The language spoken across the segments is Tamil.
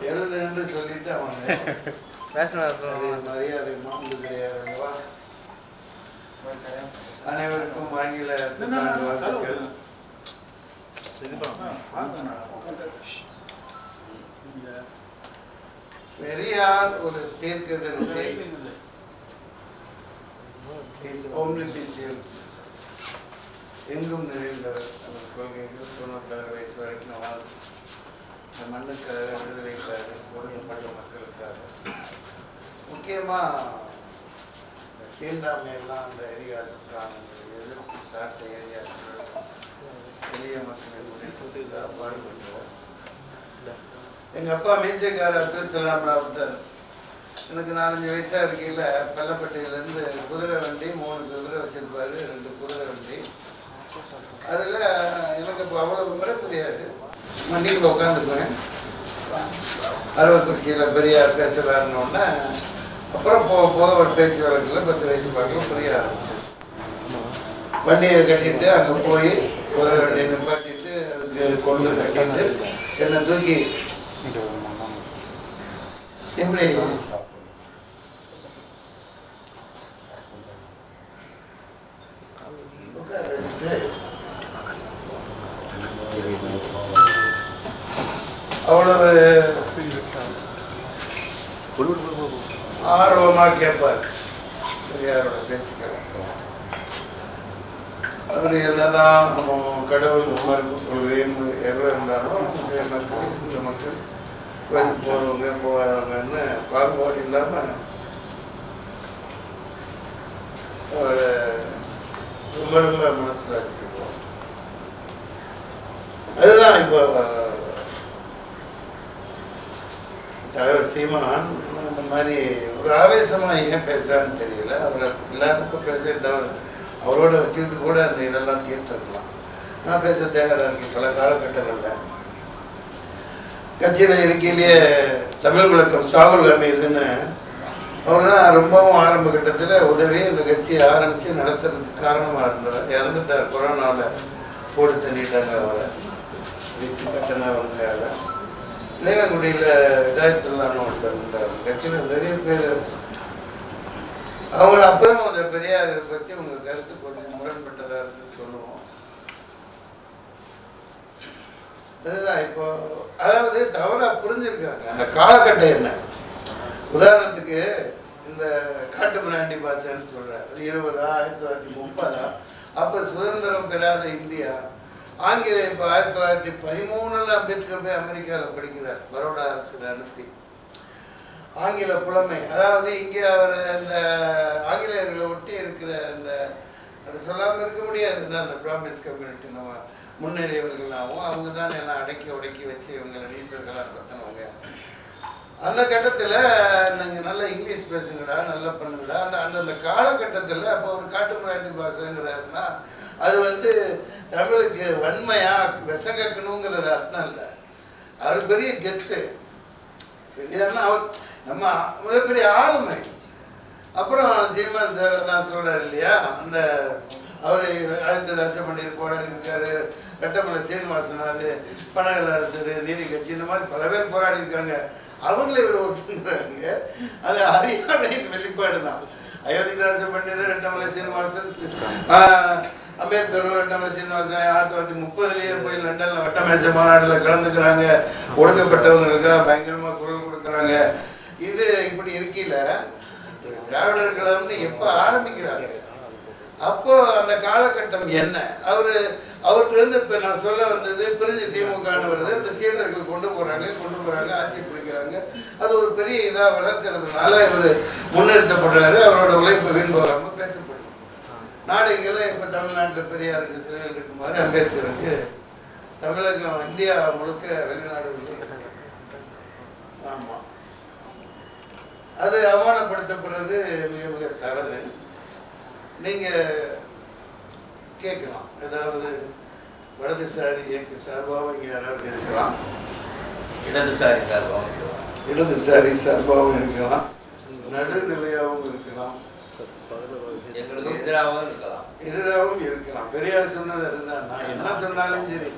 எழுது என்று சொல்லிட்டு அவங்க மரியாதை மாண்பு கிடையாதுங்களா. அனைவருக்கும் ஆங்கில வாழ்த்துக்கள். பெரியார் ஒரு தீர்க்கதரிசி, எங்கும் நிறைந்தவர். அவர் கொள்கைகள் 96 வயசு வரைக்கும் வாழ்ந்து மண்ணுக்காக, விடுதலைக்காக, ஒடுக்கப்பட்ட மக்களுக்காக, முக்கியமாக தீண்டாமையெல்லாம் அந்த இதிகாச பிராணங்களை எதிர்த்து சாட்டை எளியாற்றுவது எளிய மக்களின் முன்னேற்றத்துக்காக பாடுபடுகிறார். எங்கள் அப்பா மீசைக்கார அப்துல் சலாம் ராவுத்தர் எனக்கு 4-5 வயசாக இருக்கையில் பள்ளப்பட்டியிலேருந்து குதிரை வண்டி 3 குதிரை வச்சுருப்பாரு, 2 குதிரை வண்டி. அதில் எனக்கு இப்போ அவ்வளோ விவரம் தெரியாது. வண்டியில் உட்காந்துக்குவேன். அரவக்குறிச்சியில் பெரியார் பேசுகிறாருன்னொன்னே அப்புறம் போக போக ஒரு பேச்சு வழக்கில் 10 வயசு பார்க்கல புரிய ஆரம்பிச்சு. வண்டியை கட்டிட்டு அங்கே போய் குதிரை வண்டியை நிப்பாட்டிட்டு அதுக்கு கொண்டு கட்டிட்டு என்னை தூக்கி இப்படி உட்கார வச்சுட்டு அவ்வளவு ஆர்வமாக கேட்பார் பெரியாரோட பேச்சுக்களை. அவர் என்னதான் கடவுள் மறுப்பு கொள்கையும் எவ்வளோ இருந்தாலும் முஸ்லீம் மக்கள், இந்து மக்கள், கோயிலுக்கு போகிறவங்க போகாதவங்கன்னு பாகுபாடு இல்லாமல் அவரை ரொம்ப ரொம்ப மனசில் வச்சுருக்கோம். அதுதான் இப்போ தலைவர் சீமான் இந்த மாதிரி ஒரு ஆவேசமாக ஏன் பேசுகிறான்னு தெரியல. அவரை இல்லாதப்போ பேச தவிர அவரோட வச்சுக்கிட்டு கூட அந்த இதெல்லாம் தீர்த்துருக்கலாம். நான் பேச தயாராக இருக்கேன். பல காலகட்டங்களில் கட்சியில் இருக்கையிலேயே தமிழ் முழக்கம் சாகுல் ஹமீதுன்னு அவர் தான் ரொம்பவும் ஆரம்ப கட்டத்தில் உதவி இந்த கட்சியை ஆரம்பித்து நடத்துறதுக்கு காரணமாக இருந்தவர். இறந்துட்டார், கொரோனாவில் போட்டு தள்ளிட்டாங்க அவரை வீட்டு கட்டண வந்தால. இளையங்குடியில் இதாயத்துள்ளான்னு ஒருத்தர் இருந்தார். கட்சியில் நிறைய பேர் அவங்கள அப்பவும் அந்த பெரியாரை பற்றி உங்கள் கருத்து கொஞ்சம் முரண்பட்டதாக இருக்குன்னு சொல்லுவோம். அதுதான் இப்போ அதாவது தவறாக புரிஞ்சிருக்காங்க. அந்த காலகட்டம் என்ன, உதாரணத்துக்கு இந்த காட்டு மிராண்டி பாஷைன்னு சொல்கிறார். அது 1930 அப்போ சுதந்திரம் பெறாத இந்தியா. ஆங்கிலம் இப்போ 1913 அம்பேத்கர் போய் அமெரிக்காவில் படிக்கிறார், பரோடா அரசு அனுப்பி. ஆங்கில புலமை, அதாவது இங்கே அவர் இந்த ஆங்கிலேயர்களை ஒட்டி இருக்கிற அந்த அது சொல்லாமல் இருக்க முடியாது தான் அந்த பிராமின்ஸ் கம்யூனிட்டி நம்ம முன்னேறியவர்களாகவும் அவங்க தான் எல்லாம் அடக்கி உடக்கி வச்சு இவங்களை நீச்சர்களாக பற்றினவங்க. அந்த கட்டத்தில் நீங்கள் நல்லா இங்கிலீஷ் பேசுங்கடா, நல்லா பண்ணுங்கடா. அந்த அந்தந்த காலகட்டத்தில் அப்போ ஒரு காட்டு மிராண்டி பாஷைங்கிறாருன்னா அது வந்து தமிழுக்கு வன்மையாக விஷங்கக்கணுங்கிறது அர்த்தம் இல்லை. அவர் பெரிய கெத்து பெரியார்னா அவர் நம்ம மிகப்பெரிய ஆளுமை. அப்புறம் சீமான் சார் தான் சொல்கிறார் இல்லையா, அந்த அவர் ஆதித்ததாச பண்டிகை போராடி இருக்காரு, வெட்டமலை சீனிவாசனார், பனகல் அரசர், நீதி கட்சி, இந்த மாதிரி பல பேர் போராடி இருக்காங்க. அவங்களே இவர் ஒட்டுங்கிறாங்க. அது அறியாமையின் வெளிப்பாடு தான். அயோத்திதாச பண்டிதர், ரெட்டமலை சீனிவாசன், அம்பேத்கர், வெட்டமலை சீனிவாசன் 1930 போய் லண்டனில் வட்டமேச மாநாட்டில் கலந்துக்கிறாங்க. ஒடுக்கப்பட்டவங்களுக்காக பயங்கரமாக குரல் கொடுக்குறாங்க. இது இப்படி இருக்கையில் திராவிடர் கழகம்னு எப்போ ஆரம்பிக்கிறாங்க, அப்போ அந்த காலகட்டம் என்ன, அவர்கிட்ட இப்போ நான் சொல்ல வந்தது பிரிஞ்சு திமுகன்னு வருது. அந்த சீடர்கள் கொண்டு போகிறாங்க, ஆட்சி பிடிக்கிறாங்க. அது ஒரு பெரிய இதாக வளர்க்கறதுனால இவர் முன்னிறுத்தப்படுறாரு. அவரோட உழைப்பு வீண் போகாமல் பேசப்படுது. நாடுகளில் இப்போ தமிழ்நாட்டில் பெரியாருக்கு சிலைகள் இருக்குமாறு அம்பேத்கருக்கு தமிழகம் இந்தியா முழுக்க வெளிநாடுகளே இருக்கு. ஆமாம், அது அவமானப்படுத்தப்படுறது மிக மிக தவறு. நீங்கள் கேட்கலாம், ஏதாவது வலதுசாரி இயக்க சார்பாகவும் இங்கே யாராவது இருக்கலாம், இடதுசாரி சார்பாகவும் இருக்கலாம், நடுநிலையாகவும் இருக்கலாம், எதிராகவும் இருக்கலாம். பெரியார் சொன்னது அதுதான். நான் என்ன சொன்னாலும் சரி,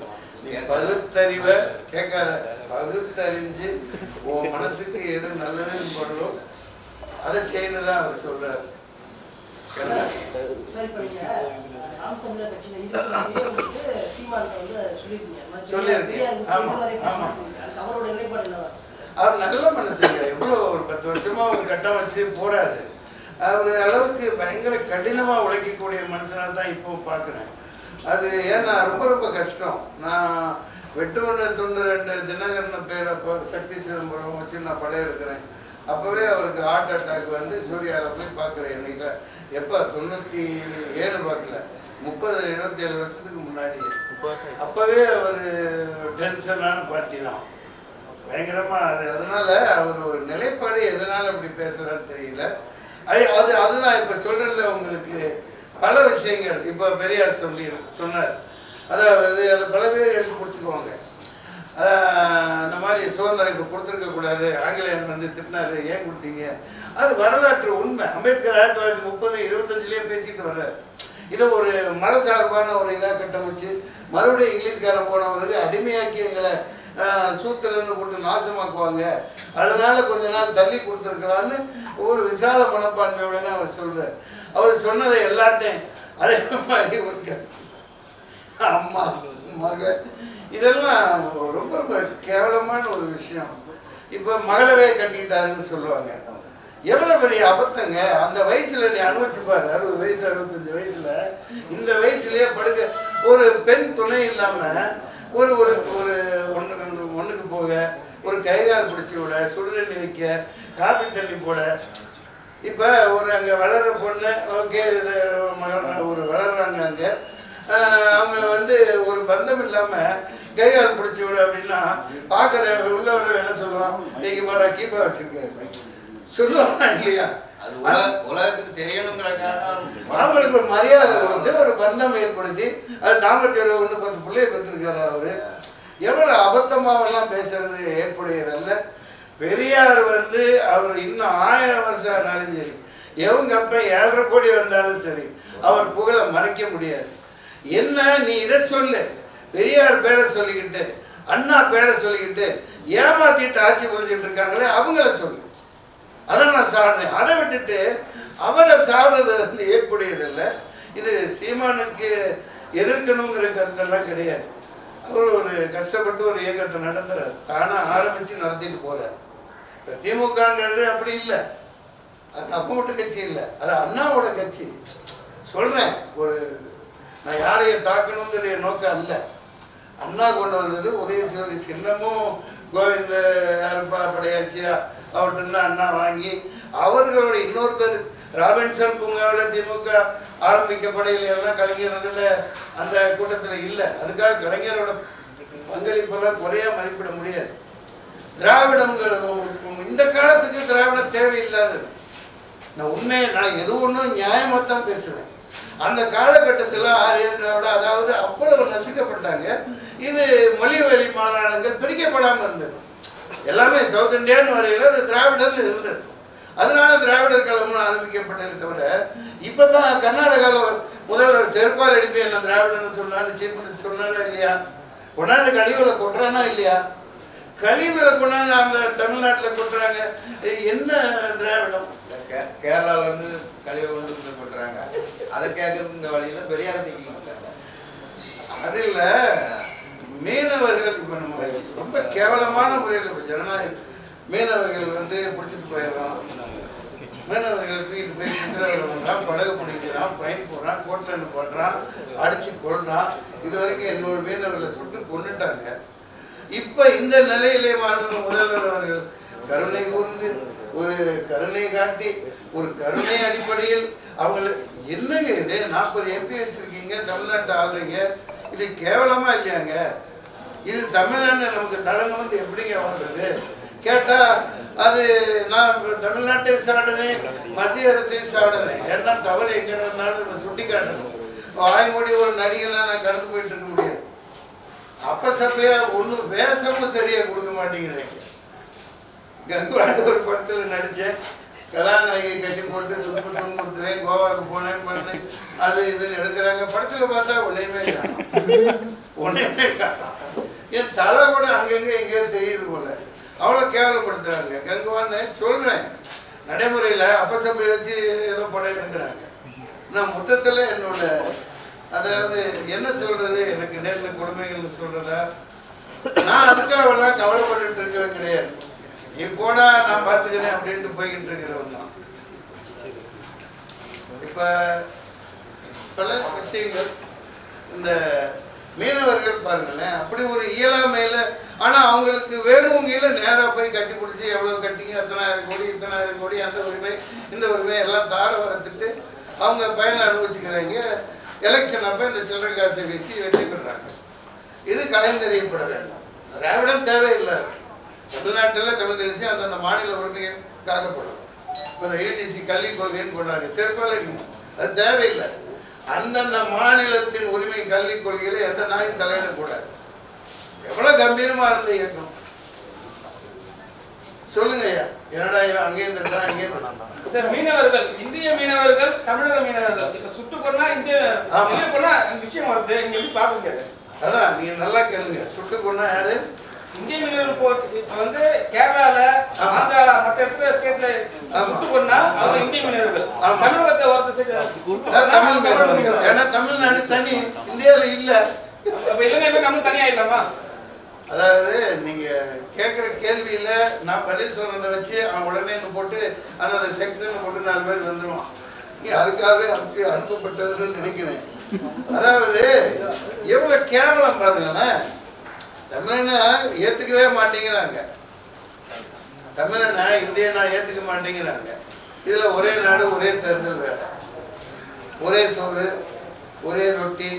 நீ பகுத்தறிவை கேட்காத, பகுத்தறிஞ்சு உன் மனசுக்கு எது நல்லதுன்னு படுதோ அதை செய்யணும் தான் அவர் சொல்றாரு. சொல்லியிருக்கேன். ஆமா ஆமா, அவர் நல்ல மனுஷங்க. எவ்வளோ ஒரு 10 வருஷமா ஒரு கட்டம் வச்சு போறாரு. அவர் அளவுக்கு பயங்கர கடினமாக உழைக்கக்கூடிய மனுஷனாக தான் இப்போ பார்க்குறேன். அது ஏன்னா ரொம்ப ரொம்ப கஷ்டம். நான் வெட்டு ஒன்று துண்டு 2 தினகரன் பேரை சக்தி சிதம்பரம் வச்சு நான் படம் எடுக்கிறேன். அப்போவே அவருக்கு ஹார்ட் அட்டாக் வந்து சூர்யாவில் போய் பார்க்குறேன். இன்னைக்கு எப்போ 97 பார்க்கல, 27 வருஷத்துக்கு முன்னாடி. அப்போவே அவர் டென்ஷனான பார்ட்டி தான் பயங்கரமாக. அதனால அவர் ஒரு நிலைப்பாடு எதனால் அப்படி பேசுகிறான்னு தெரியல. அதுதான் இப்போ சொல்கிறேன்ல உங்களுக்கு பல விஷயங்கள். இப்போ பெரியார் சொன்னார். அதாவது அதை பல பேர் எடுத்து பிடிச்சிக்குவாங்க. அந்த மாதிரி சுதந்திரம் இப்போ கொடுத்துருக்கக்கூடாது, ஆங்கிலேயன் வந்து திட்டினாரு, ஏன் கொடுத்தீங்க? அது வரலாற்று உண்மை. அம்பேத்கர் 1930 25 பேசிட்டு வர்றார். இதை ஒரு மதசார்பான ஒரு இதாக கட்டமைச்சு மறுபடியும் இங்கிலீஷ்காரன் போனவருக்கு அடிமையாக்கி எங்களை சூத்திரன்னு போட்டு நாசமாக்குவாங்க, அதனால கொஞ்ச நாள் தள்ளி கொடுத்துருக்கலான்னு ஒரு விசால மனப்பான்மையுடனே அவர் சொல்றார். அவர் சொன்னதை எல்லாத்தையும் அதே மாதிரி ஒரு அம்மா மக இதெல்லாம் ரொம்ப ரொம்ப கேவலமான ஒரு விஷயம். இப்போ மகளவே கட்டிக்கிட்டாருன்னு சொல்லுவாங்க. எவ்வளோ பெரிய அபத்தங்க. அந்த வயசுல நீ அனுபவிச்சுப்பாரு. 60 வயசு 65 வயசுல இந்த வயசுலயே படுக்க ஒரு பெண் துணை இல்லாமல் ஒரு ஒரு ஒரு ஒன்றுக்கு போக, ஒரு கைகால் பிடிச்சி விட, சுடுதண்ணி வைக்க, காப்பி தண்ணி போட. இப்போ ஒரு அங்கே வளர்கிற பொண்ணு ஓகே இது ஒரு வளர்கிறாங்க அங்கே, அவங்க வந்து ஒரு பந்தம் இல்லாமல் கைகால் பிடிச்சி விட அப்படின்னா பார்க்குற உள்ளவர்கள் என்ன சொல்லுவான்? நீங்கள் பாரு கீப்பா வச்சுருக்காரு சொல்லுவாங்க இல்லையா? உலகத்துக்கு தெரியணுங்கிறக்காக அவங்களுக்கு ஒரு மரியாதை கொடுத்து ஒரு பந்தம் ஏற்படுத்தி அது தாம்பத்திய ஒன்று 10 பிள்ளைய பெற்றிருக்காரு. அவர் எவ்வளோ அபத்தமாவெல்லாம் பேசுறது ஏற்புடையதல்ல. பெரியார் வந்து அவர் இன்னும் 1000 வருஷம் ஆனாலும் சரி, எவங்க அப்போ 7.5 கோடி வந்தாலும் சரி, அவர் புகழை மறைக்க முடியாது. என்ன நீ இதை சொல்லு, பெரியார் பேரை சொல்லிக்கிட்டு அண்ணா பேரை சொல்லிக்கிட்டு ஏமாத்திட்டு ஆட்சி புரிஞ்சிட்டு இருக்காங்களே அவங்கள சொல்லு, அதை நான் சாடுறேன். அதை விட்டுட்டு அவரை சாடுறது வந்து ஏற்புடையதில்லை. இது சீமானுக்கு எதிர்க்கணுங்கிற கருத்தெல்லாம் கிடையாது. அவர் ஒரு கஷ்டப்பட்டு ஒரு இயக்கத்தை நடத்துறாரு, தானாக ஆரம்பித்து நடத்திட்டு போகிறார். இப்போ திமுகங்கிறது அப்படி இல்லை, அது அப்போ மட்டும் கட்சி இல்லை, அது அண்ணாவோட கட்சி. சொல்கிறேன், ஒரு நான் யாரையும் தாக்கணுங்கிற நோக்கம் இல்லை. அண்ணா கொண்டு வந்தது உதயசூரி சின்னமும் கோவிந்த அல்பா படையாச்சியா அவர்கிட்ட அண்ணா வாங்கி அவர்களோட இன்னொருத்தர் ராபின்சன் பூங்காவில் திமுக ஆரம்பிக்கப்படையில் எல்லாம் கலைஞர்கள் அந்த கூட்டத்தில் இல்லை. அதுக்காக கலைஞரோட பங்களிப்பெல்லாம் குறையா மதிப்பிட முடியாது. திராவிடம்ங்கிறது இந்த காலத்துக்கு திராவிடம் தேவையில்லாதது. நான் எது ஒன்றும் நியாயமாக தான் பேசுவேன். அந்த காலகட்டத்தில் ஆரிய திராவிட அதாவது அவ்வளவு நசுக்கப்பட்டாங்க. இது மொழி வழி மாகாணங்கள் பிரிக்கப்படாமல் இருந்தது. எல்லாமே சவுத் இந்தியான்னு வரையில் அது திராவிடர்னு இருந்தது. அதனால திராவிடர் கழகம்னு ஆரம்பிக்கப்பட்டதை தவிர இப்போ தான் கர்நாடகாவில் முதல்வர் செருப்பால் அடிப்பு என்ன திராவிடன்னு சொன்னான்னு சீஃப் மினிஸ்டர் சொன்னாரா இல்லையா? கொண்டாந்து கழிவுகளை கொட்டுறானா இல்லையா? கழிவுகளை கொண்டாந்து அந்த தமிழ்நாட்டில் கொட்டுறாங்க. என்ன திராவிடம்? கேரளாவில் வந்து கழிவு கொண்டு கொட்டுறாங்க. அதை கேட்கறதுக்கு இந்த வழியில் பெரியார் திங்க அது இல்லை. மீனவர்கள் இப்போ நம்ம ரொம்ப கேவலமான முறையில் இப்போ ஜனநாயகம் மீனவர்கள் வந்து பிடிச்சிட்டு போயிடுறோம். மீனவர்களை தூக்கிட்டு போய் சித்திரவதை பண்ணுறான், படகு பிடிக்கிறான், பயன் போடுறான், கோட்லன்னு போடுறான், அடித்து கொள்றான். இது வரைக்கும் 800 மீனவர்களை சுட்டு கொண்டுட்டாங்க. இப்போ இந்த நிலையிலே மாநில முதல்வர் அவர்கள் கருணை கூர்ந்து ஒரு கருணை காட்டி ஒரு கருணை அடிப்படையில் அவங்களை என்னங்க இது 40 MP வச்சுருக்கீங்க, தமிழ்நாட்டை ஆள்றீங்க, இது கேவலமாக இல்லையாங்க? இது தமிழ்நாடு நமக்கு தலைமை வந்து எப்படிங்க வாழ்றது கேட்டால் அது நான் தமிழ்நாட்டையும் சாடுறேன், மத்திய அரசையும் சாடுறேன். ஏன்னா தவறு எங்கே இருந்தாலும் சுட்டி காட்டணும். வாய்மொழி ஒரு நடிகனாக நான் கடந்து போயிட்டு இருக்க முடியாது. அப்போ சப்பையாக ஒன்றும் வேஷமும் சரியாக கொடுக்க மாட்டேங்கிறேன். கங்குவாண்டு ஒரு படத்தில் நடித்தேன், கதாநாயகி கட்டி போட்டு துன்புறுத்துறேன், கோவாவுக்கு போனேன் பண்ணேன், அது இதுன்னு எடுக்கிறாங்க. படத்தில் பார்த்தா ஒன்றையுமே காணும், ஒன்றையுமே காணும். அங்கங்கே எங்கேயோ தெரியுது போல. அவ்வளோ கேவலப்படுத்துகிறாங்க. கங்குவான்னு சொல்கிறேன், நடைமுறையில் அப்பசப்பை வச்சு ஏதோ படம் எடுக்கிறாங்க. நான் மொத்தத்தில் என்னோட அதாவது என்ன சொல்கிறது, எனக்கு நேர்ந்த கொடுமைகள்னு சொல்கிறதா, நான் அதுக்காகலாம் கவலைப்பட்டு இருக்கிறவன் கிடையாது. நீ போடா நான் பார்த்துக்கிறேன் அப்படின்ட்டு போய்கிட்டு இருக்கிறவன் தான். இப்போ பல விஷயங்கள் இந்த மீனவர்கள் பாருங்களேன், அப்படி ஒரு இயலாமையில், ஆனால் அவங்களுக்கு வேணுங்கிற நேராக போய் கட்டி பிடிச்சி எவ்வளோ கட்டிங்க, அத்தனாயிரம் கோடி இத்தனாயிரம் கோடி, அந்த உரிமை இந்த உரிமை எல்லாம் தார வளர்த்துட்டு அவங்க பயனை அனுபவிச்சுக்கிறாங்க. எலெக்ஷன் அப்போ இந்த சில்லறை காசை வீசி வெற்றி பெறுறாங்க. இது கலைந்தறியப்பட வேண்டும். திராவிடம் தேவையில்லை. தமிழ்நாட்டில் தமிழ் தேசியம் அந்தந்த மாநில உரிமைக்காகப்படும். இப்போ இந்த யூஜிசி கல்விக் கொள்கைன்னு போடுறாங்க, செருப்பால் அடிக்கணும், அது தேவையில்லை. அந்தந்த மாநிலத்தின் உரிமை கல்விக் கொள்கையில் எந்த நாயும் தலையிடக்கூடாது. எவ்வளோ கம்பீரமாக இருந்த இயக்கம் சொல்லுங்க ஐயா. என்னடா அங்கேயும் தட்டுறான் அங்கேயும் சார், மீனவர்கள் இந்திய மீனவர்கள் தமிழக மீனவர்கள் சுட்டு கொண்டா இந்திய கொண்டா விஷயம் வருது. இங்க எப்படி பாக்குறீங்க? அதான் நீங்க நல்லா கேளுங்க. சுட்டு கொண்டா யாரு? இந்திய மீனவர்கள் வந்து கேரளால ஆந்திரா மற்ற இடத்துல ஸ்டேட்ல சுட்டு கொண்டா அவங்க இந்திய மீனவர்கள். தமிழகத்தை ஒருத்த தமிழ் மீனவர்கள். ஏன்னா தமிழ்நாடு தனி, இந்தியாவில் இல்லை. அப்ப இலங்கை நம்ம தனியா இல்லாமா? அதாவது நீங்க கேட்குற கேள்வியில நான் பதில் சொல்றதை வச்சு அவன் உடனே போட்டு அந்த செக்ஷன் போட்டு 4 பேர் வந்துடுவான். நீ அதுக்காகவே அனுப்பப்பட்டதுன்னு நினைக்கிறேன். அதாவது எவ்வளவு கேவலம் பாருங்களேன். தமிழனை ஏத்துக்கவே மாட்டேங்கிறாங்க. தமிழனை இந்தியனா ஏத்துக்க மாட்டேங்கிறாங்க. இதுல ஒரே நாடு ஒரே தேர்தல் வேற, ஒரே சோறு ஒரே ரொட்டி,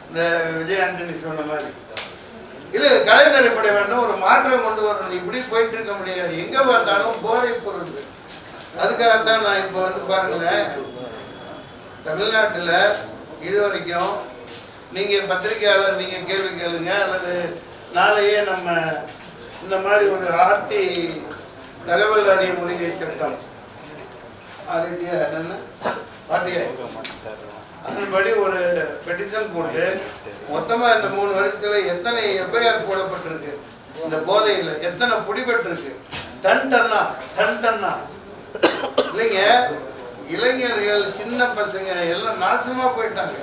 இந்த விஜய் ஆண்டனி சொன்ன மாதிரி. இல்லை, கலைஞரைப்பட வேண்டும், ஒரு மாற்றம் கொண்டு வரணும். இப்படி போயிட்டு இருக்க முடியாது. எங்கே பார்த்தாலும் போதை பொருள். அதுக்காகத்தான் நான் இப்போ வந்து பாருங்களேன், தமிழ்நாட்டில் இது வரைக்கும் நீங்கள் பத்திரிகையாளர் நீங்கள் கேள்வி கேளுங்க, அல்லது நாளையே நம்ம இந்த மாதிரி ஒரு ஆர்டி தகவல் அறிய முறையை சட்டம் ஆர்டிஐ என்னென்ன ஆர்டிஐ அதன்படி ஒரு பெட்டிஷன் போட்டு மொத்தமாக இந்த 3 வருஷத்தில் எத்தனை எஃப்ஐஆர் போடப்பட்டிருக்கு, இந்த போதையில் எத்தனை பிடிபட்டிருக்கு, டன் டன்னா இல்லைங்க. இளைஞர்கள் சின்ன பசங்க எல்லாம் நாசமாக போயிட்டாங்க.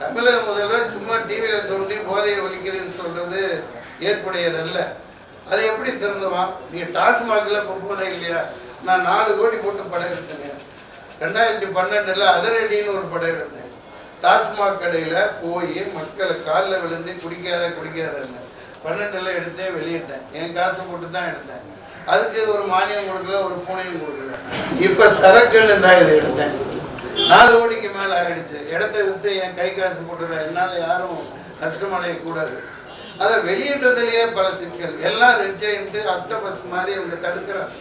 தமிழக முதல்வர் சும்மா டிவியில் தோன்றி போதையை ஒழிக்கிறேன்னு சொல்கிறது ஏற்புடையதல்ல. அதை எப்படி திறந்துவான்? நீங்கள் டாஸ்மாகில் இப்போ போதை இல்லையா? நான் 4 கோடி போட்டு படம் எடுத்தேங்க. 2012 அதிரடின்னு ஒரு படம் எடுத்தேன். டாஸ்மாக் கடையில் போய் மக்களை காலில் விழுந்து குடிக்காதன்னு 12 எடுத்தேன், வெளியிட்டேன். என் காசை போட்டு தான் எடுத்தேன். அதுக்கு ஒரு மானியம் கொடுக்கல, ஒரு பூனையும் கொடுக்கல. இப்போ சரக்குன்னு தான் இதை எடுத்தேன். 4 கோடிக்கு மேலே ஆகிடுச்சு. இடத்த விற்று என் கை காசு போட்டுருவேன். என்னால் யாரும் நஷ்டமடையக்கூடாது. அதை வெளியிட்டதுலேயே பல சிக்கல். எல்லாம் ரெட்ஜெயின்ட்டு அக்டோபஸ் மாதிரி அவங்க தடுக்கிறாங்க.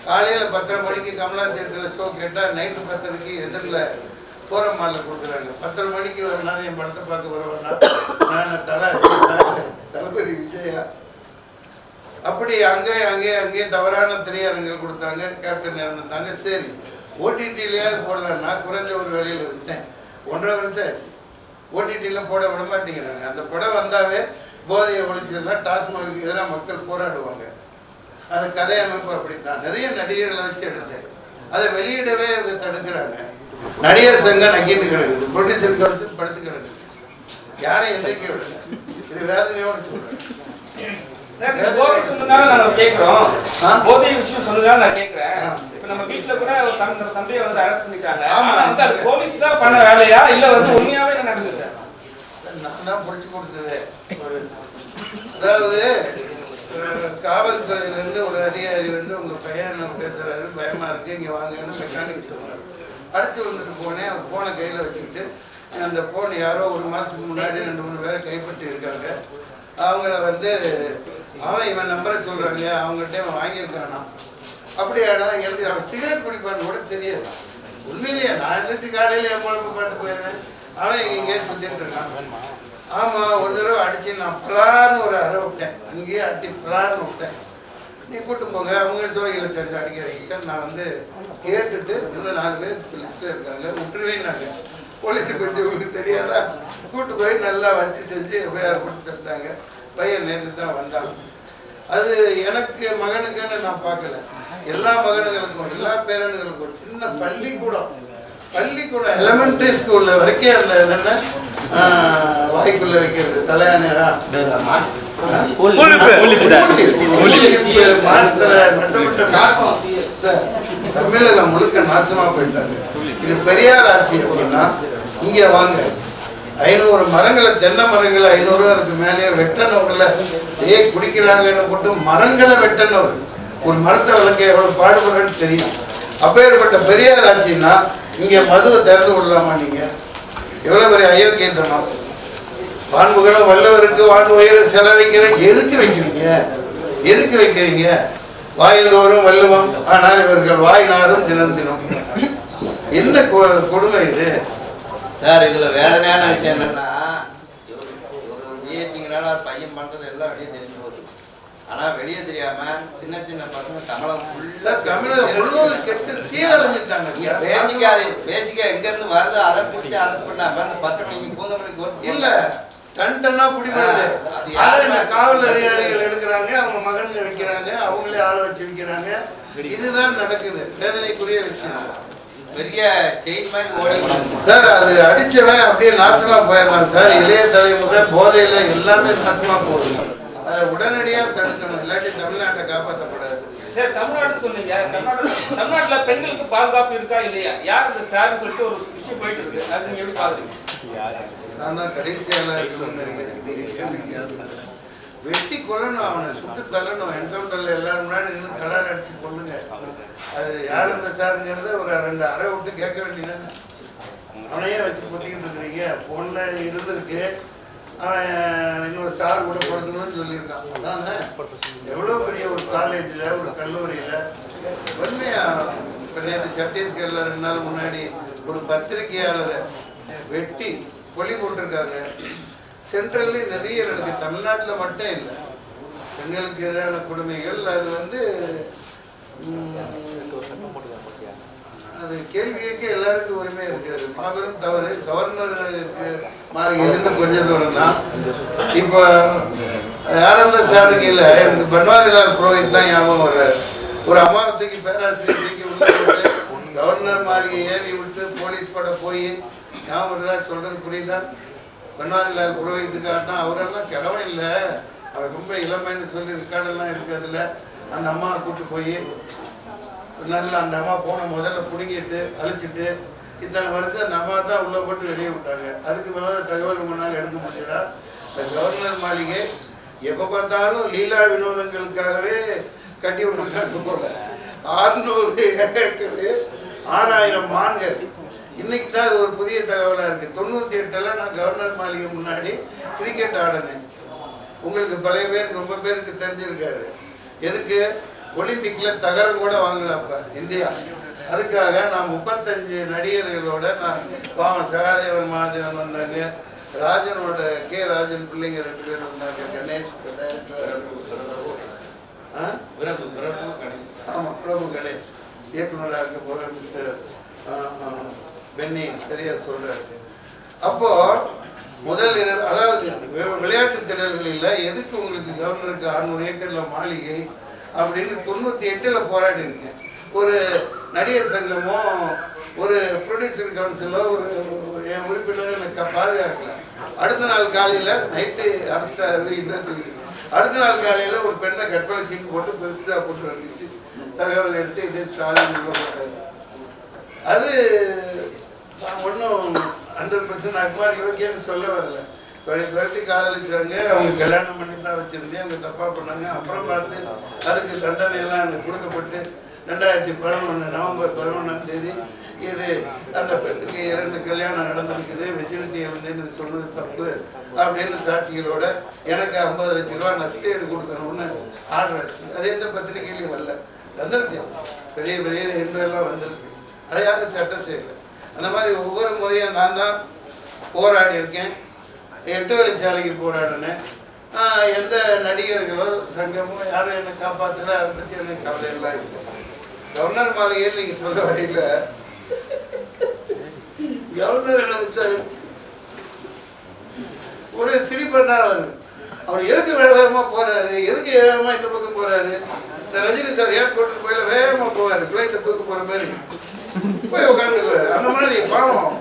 காலையில் 10:30 மணிக்கு கமலா தியேட்டரில் ஷோ கேட்டால் நைட்டு 10:30க்கு எதிரில் கோரமாலில் கொடுக்குறாங்க. 10:30 மணிக்கு வரனாலும் என் படத்தை பார்க்க வருவேன்னா நான் தளபதி விஜயா. அப்படி அங்கே தவறான திரையரங்கள் கொடுத்தாங்க. கேப்டன் இறந்துட்டாங்க. சரி, ஓடிடியிலேயாவது போடலன்னா குறைஞ்ச ஒரு வேலையில் விற்றேன். 1.5 வருஷம் ஆச்சு. ஓடிடியில் போட விட மாட்டேங்கிறாங்க. அந்த படம் வந்தாவே போதையை ஒழிச்சதுன்னா டாஸ்மாக்கு எதிராக மக்கள் போராடுவாங்க. அந்த கதை அமைப்பு அப்படித்தான். நிறைய நடிகர்களை வச்சு எடுத்தேன். அதை வெளியிடவே இவங்க தடுக்கிறாங்க. நடிகர் சங்கம் நக்கிட்டு கிடக்குது, ப்ரொடியூசர் கவுன்சில் படுத்து கிடக்குது. யாரையும் எந்திரிக்க விடுங்க. இது வேதனையோடு சொல்றேன். போதை விஷயம் சொல்லுதான் நான் கேட்கிறேன். இப்ப நம்ம வீட்டுல கூட ஒரு தம்பியை வந்து அரெஸ்ட் பண்ணிட்டாங்க. அந்த போலீஸ் தான் பண்ண வேலையா இல்ல வந்து உண்மையாவே நடந்தது? நான் தான் புடிச்சு கொடுத்தது. அதாவது காவல்துறையிலேருந்து ஒரு அதிகாரி வந்து உங்கள் பையன் பேசுகிறாரு, பயமாக இருக்குது, இங்கே வாங்கன்னு மெக்கானிக் சொல்கிறார். அடிச்சு விழுந்துட்டு போனேன். அவன் ஃபோனை கையில் வச்சுக்கிட்டு, அந்த ஃபோன் யாரோ 1 மாதத்துக்கு முன்னாடி 2-3 பேரை கைப்பற்றி இருக்காங்க. அவங்கள வந்து இவன் நம்பரை சொல்கிறாங்க, அவங்கள்ட்ட அவன் வாங்கியிருக்கானா. அப்படியாடா? எனக்கு அவன் சிகரெட் குடிப்பான்னு கூட தெரியாது. உண்மையிலேயே நான் எழுந்திரிச்சு காலையில் என் பொழப்பு பார்த்து போயிடுவேன். அவன் எங்கேயே சுற்றிட்டு இருக்கான். ஆமாம், ஒரு தடவை அடித்து நான் பலான்னு ஒரு அறை விட்டேன். அங்கேயே அடி பலான்னு விட்டேன். நீ கூட்டு போங்க, அவங்க சோழிகளை சரி அடிக்க வைக்க. நான் வந்து கேட்டுட்டு இன்னும் 4 பேர் லிஸ்ட்டில் இருக்காங்க, விட்டுருவேன்னாங்க. போலீஸை பற்றி உங்களுக்கு தெரியாதா? கூட்டு போய் நல்லா வச்சு செஞ்சு எஃப்ஐஆர் போட்டு தட்டாங்க. பையன் நேற்று தான் வந்தாங்க. அது எனக்கு மகனுக்குன்னு நான் பார்க்கல, எல்லா மகன்களுக்கும் எல்லா பேரன்களுக்கும் சின்ன பள்ளிக்கூடம் எலிமெண்டரி ஸ்கூல்ல வரைக்கும் அந்த என்னென்ன வாய்க்குள்ள வைக்கிறது தலையானரா தமிழகம் முழுக்க நாசமா போயிட்டாங்க. இது பெரியார் ஆட்சி அப்படின்னா இங்க வாங்க 500 மரங்களை தென்னை மரங்களை 500 அதுக்கு மேலேயே வெட்டனவர்களை குடிக்கிறாங்கன்னு போட்டு மரங்களை வெட்டனவர் ஒரு மரத்தை வளர்க்க எவ்வளவு பாடுபடுறன்னு தெரியும். அப்பேற்பட்ட பெரியார் ஆட்சின்னா இங்க மதுவை திறந்து விடலாமா? நீங்க எவ்வளவு பெரிய அயோக்கியத்தமா? வான்புகளும் வல்லவருக்கு வான் உயர செலவைக்கிற எதுக்கு வைக்கிறீங்க? வாயில்தோறும் வள்ளுவம், ஆனால் இவர்கள் வாயினாரும் தினம் என்ன கொடுமை இது சார்? இதுல வேதனையான விஷயம் என்னன்னா, விஐபிங்கனால பையன் பண்றது எல்லாம் வெளியே தெரிஞ்சு போகுது. ஆனா வெளியே தெரியாம சின்ன சின்ன பசங்க தமிழகம் கெட்டு சீரழிஞ்சிட்டாங்க. பேசிக்கா எங்க இருந்து வருதோ அதை பிடிச்சி அரெஸ்ட் பண்ணாம அந்த பசங்க நீங்க பூந்தமல்லிக்கு இல்ல டன்டனா பிடிப்பாங்க. காவல் அதிகாரிகள் எடுக்கிறாங்க, அவங்க மகன்கள் வைக்கிறாங்க, அவங்களே ஆளை வச்சு வைக்கிறாங்க. இதுதான் நடக்குது. வேதனைக்குரிய விஷயம். பெரிய செயின் மாதிரி ஓடி சார், அது அடிச்சவன் அப்படியே நாசமா போயிடலாம் சார். இளைய தலைமுறை போதையில எல்லாமே நாசமா போகுது. அதை உடனடியாக தடுக்கணும், இல்லாட்டி தமிழ்நாட்டை காப்பாற்றப்படாது. தமிழ்நாடு சொன்னீங்க, தமிழ்நாட்டுல பெண்களுக்கு பாதுகாப்பு இருக்கா இல்லையா? யார் இந்த சார்னு சொல்லிட்டு ஒரு விஷயம் போயிட்டு இருக்கு, அது நீங்க எப்படி பாக்குறீங்க? நான் தான் கடைசியால வெட்டி கொல்லணும், அவனை சுட்டு தள்ளணும். என்கவுண்டர்ல எல்லாரும் முன்னாடி நின்று கலர் அடிச்சு கொள்ளுங்க. அது யார் இந்த சாருங்கிறத ஒரு 2 அறை விட்டு கேட்க வேண்டியதானே? அவனையே வச்சு பொத்திக்கிட்டு இருக்கிறீங்க. பொண்ணு இருந்திருக்கு, அவன் இன்னொரு சார் கூட கொடுக்கணும்னு சொல்லியிருக்கான். அதானே எவ்வளோ பெரிய ஒரு காலேஜில் ஒரு கல்லூரியில் உண்மையா. இப்போ நேற்று சத்தீஸ்கரில் 2 நாள் முன்னாடி ஒரு பத்திரிகையாளரை வெட்டி கொல்லி போட்டிருக்காங்க. சென்ட்ரல்லையும் நிறைய நடக்குது, தமிழ்நாட்டில் மட்டும் இல்லை. பெண்களுக்கு எதிரான கொடுமைகள் அது அது கேள்வி கேட்க எல்லாருக்கும் உரிமை இருக்குது. மாபெரும் தவறு. கவர்னருக்கு மாறி எழுந்து கொஞ்சம் தூரம் தான். இப்போ ஆனந்த சாதகையில் எனக்கு பன்வாரிலால் புரோஹித் தான் ஞாபகம் வர்றாரு. ஒரு அம்மாவத்துக்கு பேராசிரியர் தூக்கி விட்டு கவர்னர் மாளிகை ஏறி விட்டு போலீஸ் பட போய் ஞாபகம் தான் சொல்றது புரியுதா? பன்வாரிலால் புரோஹித்துக்காக அவரெல்லாம் கிழவன் இல்லை, அவர் ரொம்ப இளமைன்னு சொல்லி ரெக்கார்டெல்லாம் இருக்கிறதுல அந்த அம்மாவை கூப்பிட்டு போய் நல்லா அந்த அம்மா போன முதல்ல பிடுங்கிட்டு அழிச்சிட்டு இத்தனை வருஷம் அந்த அம்மா தான் உள்ளே போட்டு வெளியே விட்டாங்க. அதுக்கு மேலே தகவல் முன்னால் எடுக்க முடியாதா? இந்த கவர்னர் மாளிகை எப்போ பார்த்தாலும் லீலா வினோதங்களுக்காகவே கட்டி விட்டுருக்காங்க போல. 600 ஏக்கரு 6000 மான்கள். இன்னைக்கு தான் அது ஒரு புதிய தகவலாக இருக்குது. 98ல் நான் கவர்னர் மாளிகை முன்னாடி கிரிக்கெட் ஆடினேன். உங்களுக்கு பழைய பேருக்கு ரொம்ப பேருக்கு தெரிஞ்சிருக்காது. எதுக்கு? ஒலிம்பிக்கில் தகரம் கூட வாங்கல அப்போ இந்தியா. அதுக்காக நான் 35 நடிகர்களோட நான் பாவம் சகாதேவன் மகாதேவன் வந்தாங்க, ராஜனோட ராஜன் பிள்ளைங்க 2 பேர் வந்தாங்க, கணேஷ் ஆமாம் பிரபு கணேஷ் இயக்குனராக இருக்க போக மிஸ்டர் பென்னி சரியா சொல்றாரு. அப்போ முதல் அதாவது விளையாட்டு திடல்களில் எதுக்கு உங்களுக்கு கவர்னருக்கு 600 ஏக்கர்ல மாளிகை அப்படின்னு 98ல் போராடிங்க. ஒரு நடிகர் சங்கமோ ஒரு ப்ரொடியூசர் கவுன்சிலோ ஒரு என் உறுப்பினர் எனக்கு பாதுகாக்கல. அடுத்த நாள் காலையில் நைட்டு அரசு இன்னத்துக்கு அடுத்த நாள் காலையில் ஒரு பெண்ணை கற்பழிச்சின்னு போட்டு பெருசாக போட்டு வந்துச்சு. தகவல் எடுத்து இதே ஸ்டாலின் போட்டாரு. அது நான் ஒன்றும் 100% அக்மார் யோகியன்னு சொல்ல வரல. துரத்தி காதலிச்சாங்க, அவங்க கல்யாணம் பண்ணி தான் வச்சிருந்தேன், அவங்க தப்பாக பண்ணாங்க. அப்புறம் பார்த்து அதுக்கு தண்டனையெல்லாம் எனக்கு கொடுக்கப்பட்டு 2011 நவம்பர் 11 இது அந்த பெண்ணுக்கு 2 கல்யாணம் நடந்திருக்குது, மெச்சூரிட்டி இருந்தேன்னு சொன்னது தப்பு அப்படின்னு சாட்சிகளோட எனக்கு 50 லட்ச ரூபா நஷ்டஈடு கொடுக்கணும்னு ஆர்டர் ஆச்சு. அது எந்த பத்திரிகையிலையும் வரல, வந்திருக்கு. பெரிய பெரிய எல்லாம் வந்திருக்கு. அதை யாரும் சட்டம் செய்யலை. அந்த மாதிரி ஒவ்வொரு முறையும் நான் தான் போராடி இருக்கேன். 8 வழிச்சாலைக்கு போராடினேன். எந்த நடிகர்களோ சங்கமோ யாரும் என்னை காப்பாற்றல. அதை பற்றி எனக்கு கவலை எல்லாம் இல்லை. கவர்னர் மாளிகையில் நீங்கள் சொல்ல வரையில் கவர்னர் நினைச்சாரு ஒரே சிரிப்பா தான் வருது. அவர் எதுக்கு வேகமா போறாரு, எதுக்கு வேகமா இந்த பக்கம் போறாரு? இந்த ரஜினி சார் ஏர்போர்ட்டுக்கு போயில வேகமா போவாரு, பிளைட்டை தூக்க போற மாதிரி போய் உட்காந்துக்குவாரு. அந்த மாதிரி பாவம்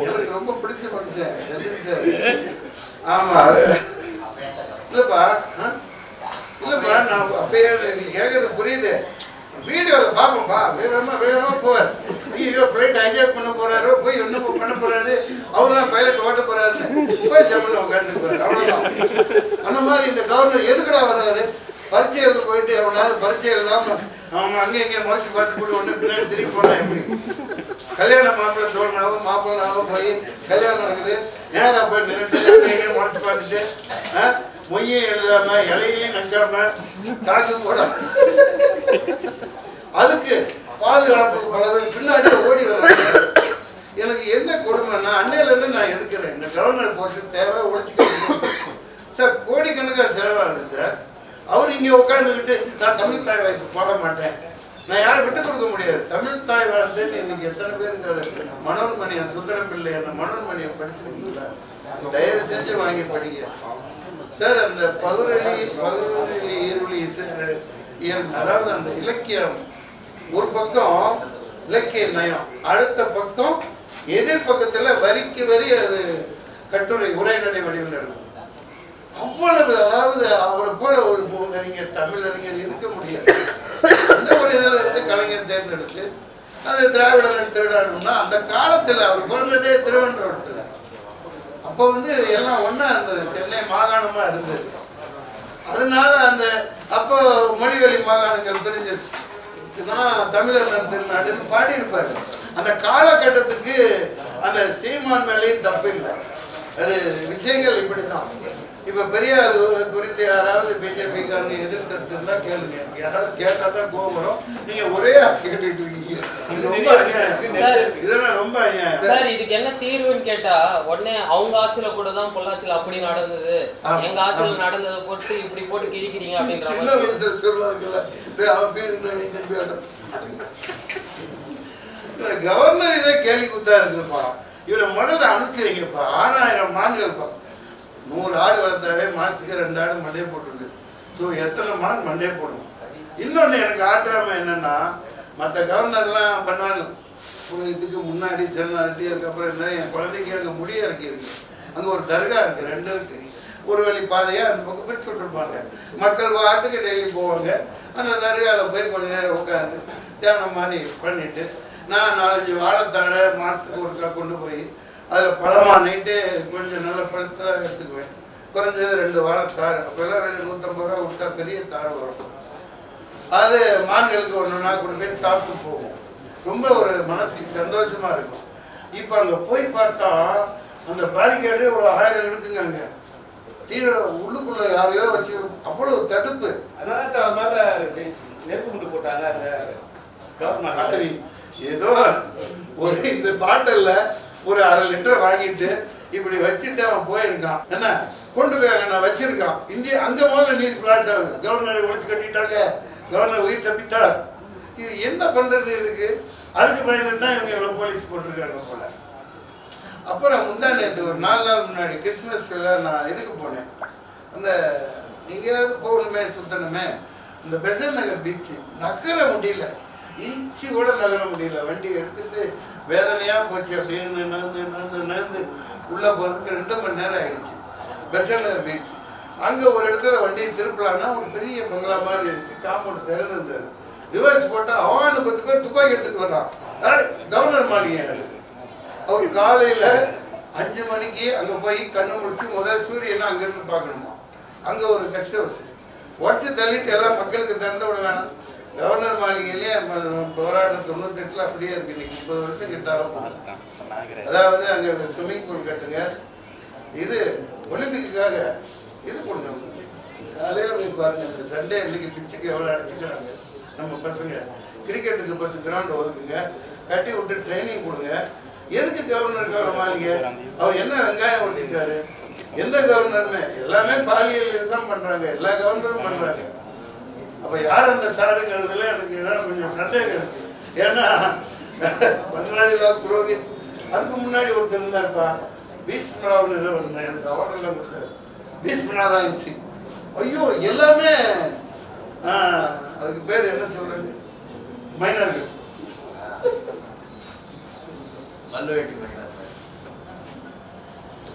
எனக்கு ரொம்ப பிடிச்ச மனுஷன் ரஜினி சார். ஆமா இல்லப்பா இல்லப்பா, நான் அப்பயே நீ கேட்கறது புரியுது, வீடியோவில் பார்ப்போம்ப்பா. வேகமாக போவார். ஐயோ ஃப்ளைட் ஹைஜாக் பண்ண போறாரோ, போய் ஒன்றும் பண்ண போறாரு, அவர்லாம் பைலட் ஓட்ட போறாருன்னு போய் ஜம்முன்னு உட்காந்துக்குவார். அவ்வளோதான். அந்த மாதிரி இந்த கவர்னர் எதுக்குடா வர்றாரு? பரீட்சை எழுத போயிட்டு அவனாவது பரீட்சை எழுதாம அவன் அங்கே இங்கே முறைச்சி பார்த்து போட்டு ஒன்று பின்னாடி திரும்பி போனா எப்படி? கல்யாண மாப்பிள்ளை தோணாவோ மாப்பிள்ளாவோ போய் கல்யாணம் நடக்குது, நேராக போய் நின்றுட்டு எங்கேயும் முறைச்சி பார்த்துட்டு மொய்யும் எழுதாம இலையிலையும் நஞ்சாம காக்கும் போடாம அதுக்கு பாதுகாப்புக்கு பல பேர் பின்னாடி ஓடி வர்றாங்க. எனக்கு என்ன கொடுமைன்னா, அன்னையிலேருந்து நான் எதுக்குறேன், இந்த கவர்னர் போஸ்ட் தேவை ஒழிச்சுக்க சார். கோடிக்கணக்காக செலவாகுது சார். அவர் இங்கே உட்காந்துக்கிட்டு நான் தமிழ் தாய் வாழ்த்து பாட மாட்டேன், நான் யாரும் விட்டு கொடுக்க முடியாது. தமிழ் தாய் வாழ்த்துன்னு இன்னைக்கு எத்தனை பேருக்கு அது மனோன்மணியம் சுந்தரம் பிள்ளை அந்த மனோன்மணியம் படிச்சிருக்கீங்களா? தயவு செஞ்சு வாங்கி படிக்க சார். அந்த பகுரளி ஈருளி அதாவது அந்த இலக்கியம் ஒரு பக்கம் இலக்கிய நயம், அடுத்த பக்கம் எதிர்பக்கத்தில் வரிக்கு வரி அது கட்டுரை உரைநடை வடிவில் இருக்கும். அவ்வளவு, அதாவது அவரை போல ஒரு அறிஞர் தமிழறிஞர் இருக்க முடியாது. அந்த ஒரு இதில் இருந்து கலைஞர் தேர்ந்தெடுத்து அது திராவிடங்கள் திருடாடும்னா அந்த காலத்தில் அவர் பிறந்ததே திருவனந்தபுரத்தில். அப்போ வந்து எல்லாம் ஒன்றா இருந்தது, சென்னை மாகாணமாக இருந்தது. அதனால அந்த அப்போ மொழிவழி மாகாணங்கள் பிரிஞ்சிருச்சுன்னா தமிழர் திருநாடுன்னு பாடியிருப்பார். அந்த காலகட்டத்துக்கு அந்த சீமான் மேலேயும் தப்பு இல்லை. அது விஷயங்கள் இப்படி தான். இப்போ பெரியார் குறித்து யாராவது பிஜேபிக்காரங்க எதிர்த்து இருந்தால் கேளுங்க, யாராவது கேட்டால் தான் கோபம் வரும். நீங்கள் ஒரே கேட்டுட்டு இருக்கீங்க, ரொம்ப அநியாயம், இதெல்லாம் ரொம்ப அநியாயம் சார். இதுக்கு என்ன தீர்வுன்னு கேட்டா உடனே அவங்க ஆட்சியில கூட தான் பொள்ளாச்சியில் அப்படி நடந்தது, எங்க ஆட்சியில் நடந்ததை போட்டு இப்படி போட்டு கிழிக்கிறீங்க அப்படின்ற சின்ன வயசுல சொல்லுவாங்கல்ல, அவன் பேர் கவர்னர் இதே கேள்வி குத்தா இருக்குப்பா. இவரை முதல்ல அனுப்பிச்சு வைங்கப்பா. 6000 மான்கள்ப்பா. 100 ஆடு வளர்த்தாவே மாசுக்கு 2 ஆடு மண்டே போட்டுருது. ஸோ எத்தனை மான் மண்டே போடணும். இன்னொன்று எனக்கு ஆற்றாம என்னன்னா, மற்ற கவர்னர்லாம் பண்ணுவாங்க இதுக்கு முன்னாடி சென்னாட்டி, அதுக்கப்புறம் இருந்தால் என் குழந்தைக்கு அங்கே முடிய இருக்கு. அங்கே ஒரு தர்கா இருக்குது, 2 இருக்குது. ஒரு வழி பாதையாக அந்த பக்கம் பிரித்து விட்டுருப்பாங்க. மக்கள் வாட்டுக்கு டெய்லி போவாங்க. அந்த தர்காவில் போய் கொஞ்சம் நேரம் உட்காந்து தியானம் மாதிரி பண்ணிவிட்டு நான் 4-5 வாழைத்தாழை மாதத்துக்கு ஒருக்கா கொண்டு போய் அதில் பழமாக நைட்டு கொஞ்சம் நல்ல பழுத்தாக எடுத்துக்குவேன். குறைஞ்சது 2 வாழைத்தாறு. அப்போல்லாம் வேறு 150 ரூபா விட்டா பெரிய தாரை வரும். அது மான்களுக்கு ஒன்றுனா கொண்டு போய் சாப்பிட்டு போகும். ரொம்ப ஒரு மனசுக்கு சந்தோஷமாக இருக்கும். இப்போ அங்கே போய் பார்த்தா அந்த பேரிகேடு ஒரு 1000 இருக்குங்க. அங்கே தீவிர உள்ளுக்குள்ள யாரையோ வச்சு அவ்வளவு தடுப்பு. அதனால சார் மேல நெருப்பு குண்டு போட்டாங்க. அந்த ஏதோ ஒரு இந்த பாட்டில்ல ஒரு 1/2 லிட்டர் வாங்கிட்டு இப்படி வச்சுட்டு அவன் போயிருக்கான். என்ன கொண்டு போய் நான் வச்சிருக்கான். இந்தியா அங்கே முதல்ல நியூஸ் பிளாஸ் ஆகுது, கவர்னரை ஒழிச்சு கட்டிட்டாங்க, கவர்னர் உயிர் தப்பித்தார். இது என்ன பண்ணுறது இதுக்கு? அதுக்கு பயந்துட்டு தான் இவங்க இவ்வளோ போலீஸ் போட்டிருக்காங்க போல. அப்புறம் முந்தா நேற்று ஒரு 4 நாள் முன்னாடி கிறிஸ்மஸ்ல நான் இதுக்கு போனேன். அந்த எங்கேயாவது போகணுமே சுத்தணுமே, இந்த பெசன்ட் நகர் பீச்சு நகர முடியல, இன்ச்சு கூட நகர முடியல. வண்டி எடுத்துட்டு வேதனையாக போச்சு. அப்படின்னு நடந்து உள்ளே போகிறதுக்கு 2 மணி நேரம் ஆகிடுச்சு. பெசன்ட் நகர் பீச் அங்கே ஒரு இடத்துல வண்டியை திருப்பலான்னா ஒரு பெரிய பங்களா மாதிரி இருந்துச்சு. காம்பவுண்ட் திறந்துருந்தது. ரிவர்ஸ் போட்டால் அவன் 10 பேர் துப்பாக்கி எடுத்துகிட்டு வர்றான். கவர்னர் மாளிகை. அவர் காலையில் 5 மணிக்கு அங்கே போய் கண்ணு முடிச்சு முதல் சூரியனை அங்கேருந்து பார்க்கணுமா. அங்கே ஒரு கெஸ்ட் ஹவுஸ் உடச்சி தள்ளிட்டு எல்லாம் மக்களுக்கு திறந்து விட வேணாம். கவர்னர் மாளிகையிலே போராட்டம் 98 அப்படியே இருக்கு. இன்னைக்கு 30 வருஷம் கிட்ட ஆகும். அதாவது அங்கே ஸ்விம்மிங் பூல் கட்டுங்க, இது ஒலிம்பிக்குக்காக இது கொடுங்க. காலையில் போய் பாருங்க, இந்த சண்டே இன்னைக்கு பிச்சுக்கு எவ்வளோ அடிச்சுக்கிறாங்க நம்ம பசங்க. கிரிக்கெட்டுக்கு 10 கிரவுண்ட் ஒதுக்குங்க, கட்டி விட்டு ட்ரைனிங் கொடுங்க. எதுக்கு கவர்னர் மாளிகை? அவர் என்ன வெங்காயம் உடைச்சிட்டாரு? எந்த கவர்னருமே எல்லாமே பாலியல் இதுதான் பண்றாங்க, எல்லா கவர்னரும் பண்றாங்க. அப்ப யார் அந்த சாருங்கிறதுல எனக்கு ஏதாவது கொஞ்சம் சந்தேகம் இருக்கு. ஏன்னா பன்வாரிலால் புரோஹித் அதுக்கு முன்னாடி ஒருத்தர் இருந்தாருப்பா, பீஸ்மராவ்னு ஏதோ இருந்தேன், எனக்கு அவார்டெல்லாம் கொடுத்தாரு, பீஸ்மராராயண் சிங். ஐயோ எல்லாமே அதுக்கு பேர் என்ன சொல்றது, மைனர்கள்.